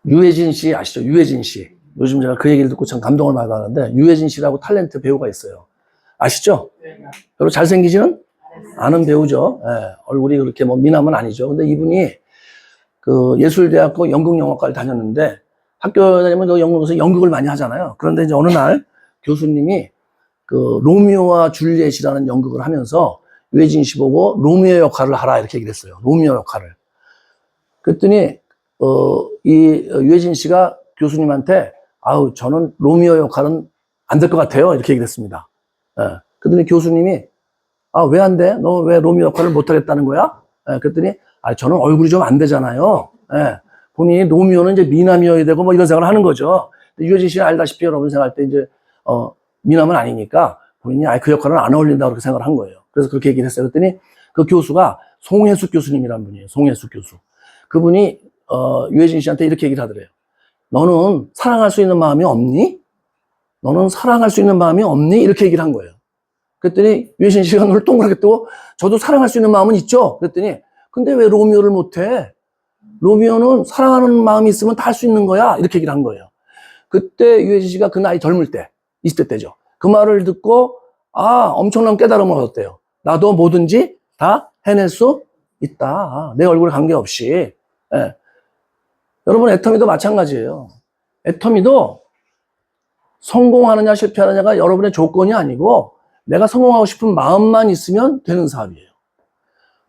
[SPEAKER 1] 유해진 씨 아시죠? 유해진 씨. 요즘 제가 그 얘기를 듣고 참 감동을 많이 받았는데 유해진 씨라고 탤런트 배우가 있어요. 아시죠? 별로 잘생기지는 않은 배우죠. 얼굴이 그렇게 뭐 미남은 아니죠. 근데 이분이 그 예술대학교 연극영화과를 다녔는데 학교 다니면 그 연극에서 연극을 많이 하잖아요. 그런데 이제 어느 날 교수님이 그 로미오와 줄리엣이라는 연극을 하면서 유해진 씨 보고 로미오 역할을 하라 이렇게 얘기를 했어요. 로미오 역할을. 그랬더니 이 유해진 씨가 교수님한테 저는 로미오 역할은 안 될 것 같아요 이렇게 얘기를 했습니다. 그랬더니 교수님이 왜 안 돼? 너 왜 로미오 역할을 못 하겠다는 거야? 그랬더니 저는 얼굴이 좀 안 되잖아요. 본인이 로미오는 이제 미남이어야 되고 뭐 이런 생각을 하는 거죠. 유해진 씨는 알다시피 여러분 생각할 때 이제 미남은 아니니까 본인이 그 역할은 안 어울린다 그렇게 생각을 한 거예요. 그래서 그렇게 얘기를 했어요. 그랬더니 그 교수가 송혜숙 교수님이란 분이에요. 송혜숙 교수. 그분이 유해진 씨한테 이렇게 얘기를 하더래요. 너는 사랑할 수 있는 마음이 없니? 너는 사랑할 수 있는 마음이 없니? 이렇게 얘기를 한 거예요. 그랬더니 유해진 씨가 눈을 동그랗게 뜨고 저도 사랑할 수 있는 마음은 있죠. 그랬더니 근데 왜 로미오를 못해? 로미오는 사랑하는 마음이 있으면 다 할 수 있는 거야. 이렇게 얘기를 한 거예요. 그때 유해진 씨가 그 나이 젊을 때, 20대 때죠. 그 말을 듣고 엄청난 깨달음을 얻었대요. 나도 뭐든지 다 해낼 수 있다. 내 얼굴에 관계없이. 예. 여러분 애터미도 마찬가지예요. 애터미도 성공하느냐 실패하느냐가 여러분의 조건이 아니고 내가 성공하고 싶은 마음만 있으면 되는 사업이에요.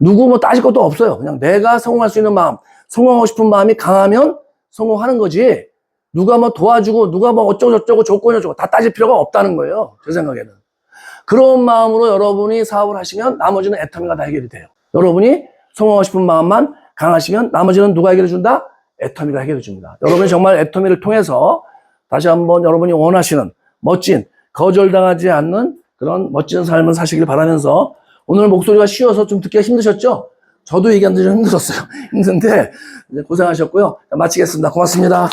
[SPEAKER 1] 누구 뭐 따질 것도 없어요. 그냥 내가 성공할 수 있는 마음, 성공하고 싶은 마음이 강하면 성공하는 거지. 누가 뭐 도와주고 누가 뭐 어쩌고저쩌고 조건이 어쩌고 다 따질 필요가 없다는 거예요. 제 생각에는. 그런 마음으로 여러분이 사업을 하시면 나머지는 애터미가 다 해결이 돼요. 여러분이 성공하고 싶은 마음만 강하시면 나머지는 누가 해결해 준다? 애터미가 해결해 줍니다. 여러분이 정말 애터미를 통해서 다시 한번 여러분이 원하시는 멋진 거절당하지 않는 그런 멋진 삶을 사시길 바라면서 오늘 목소리가 쉬워서 좀 듣기가 힘드셨죠? 저도 얘기하는데 좀 힘들었어요. 힘든데 이제 고생하셨고요. 마치겠습니다. 고맙습니다.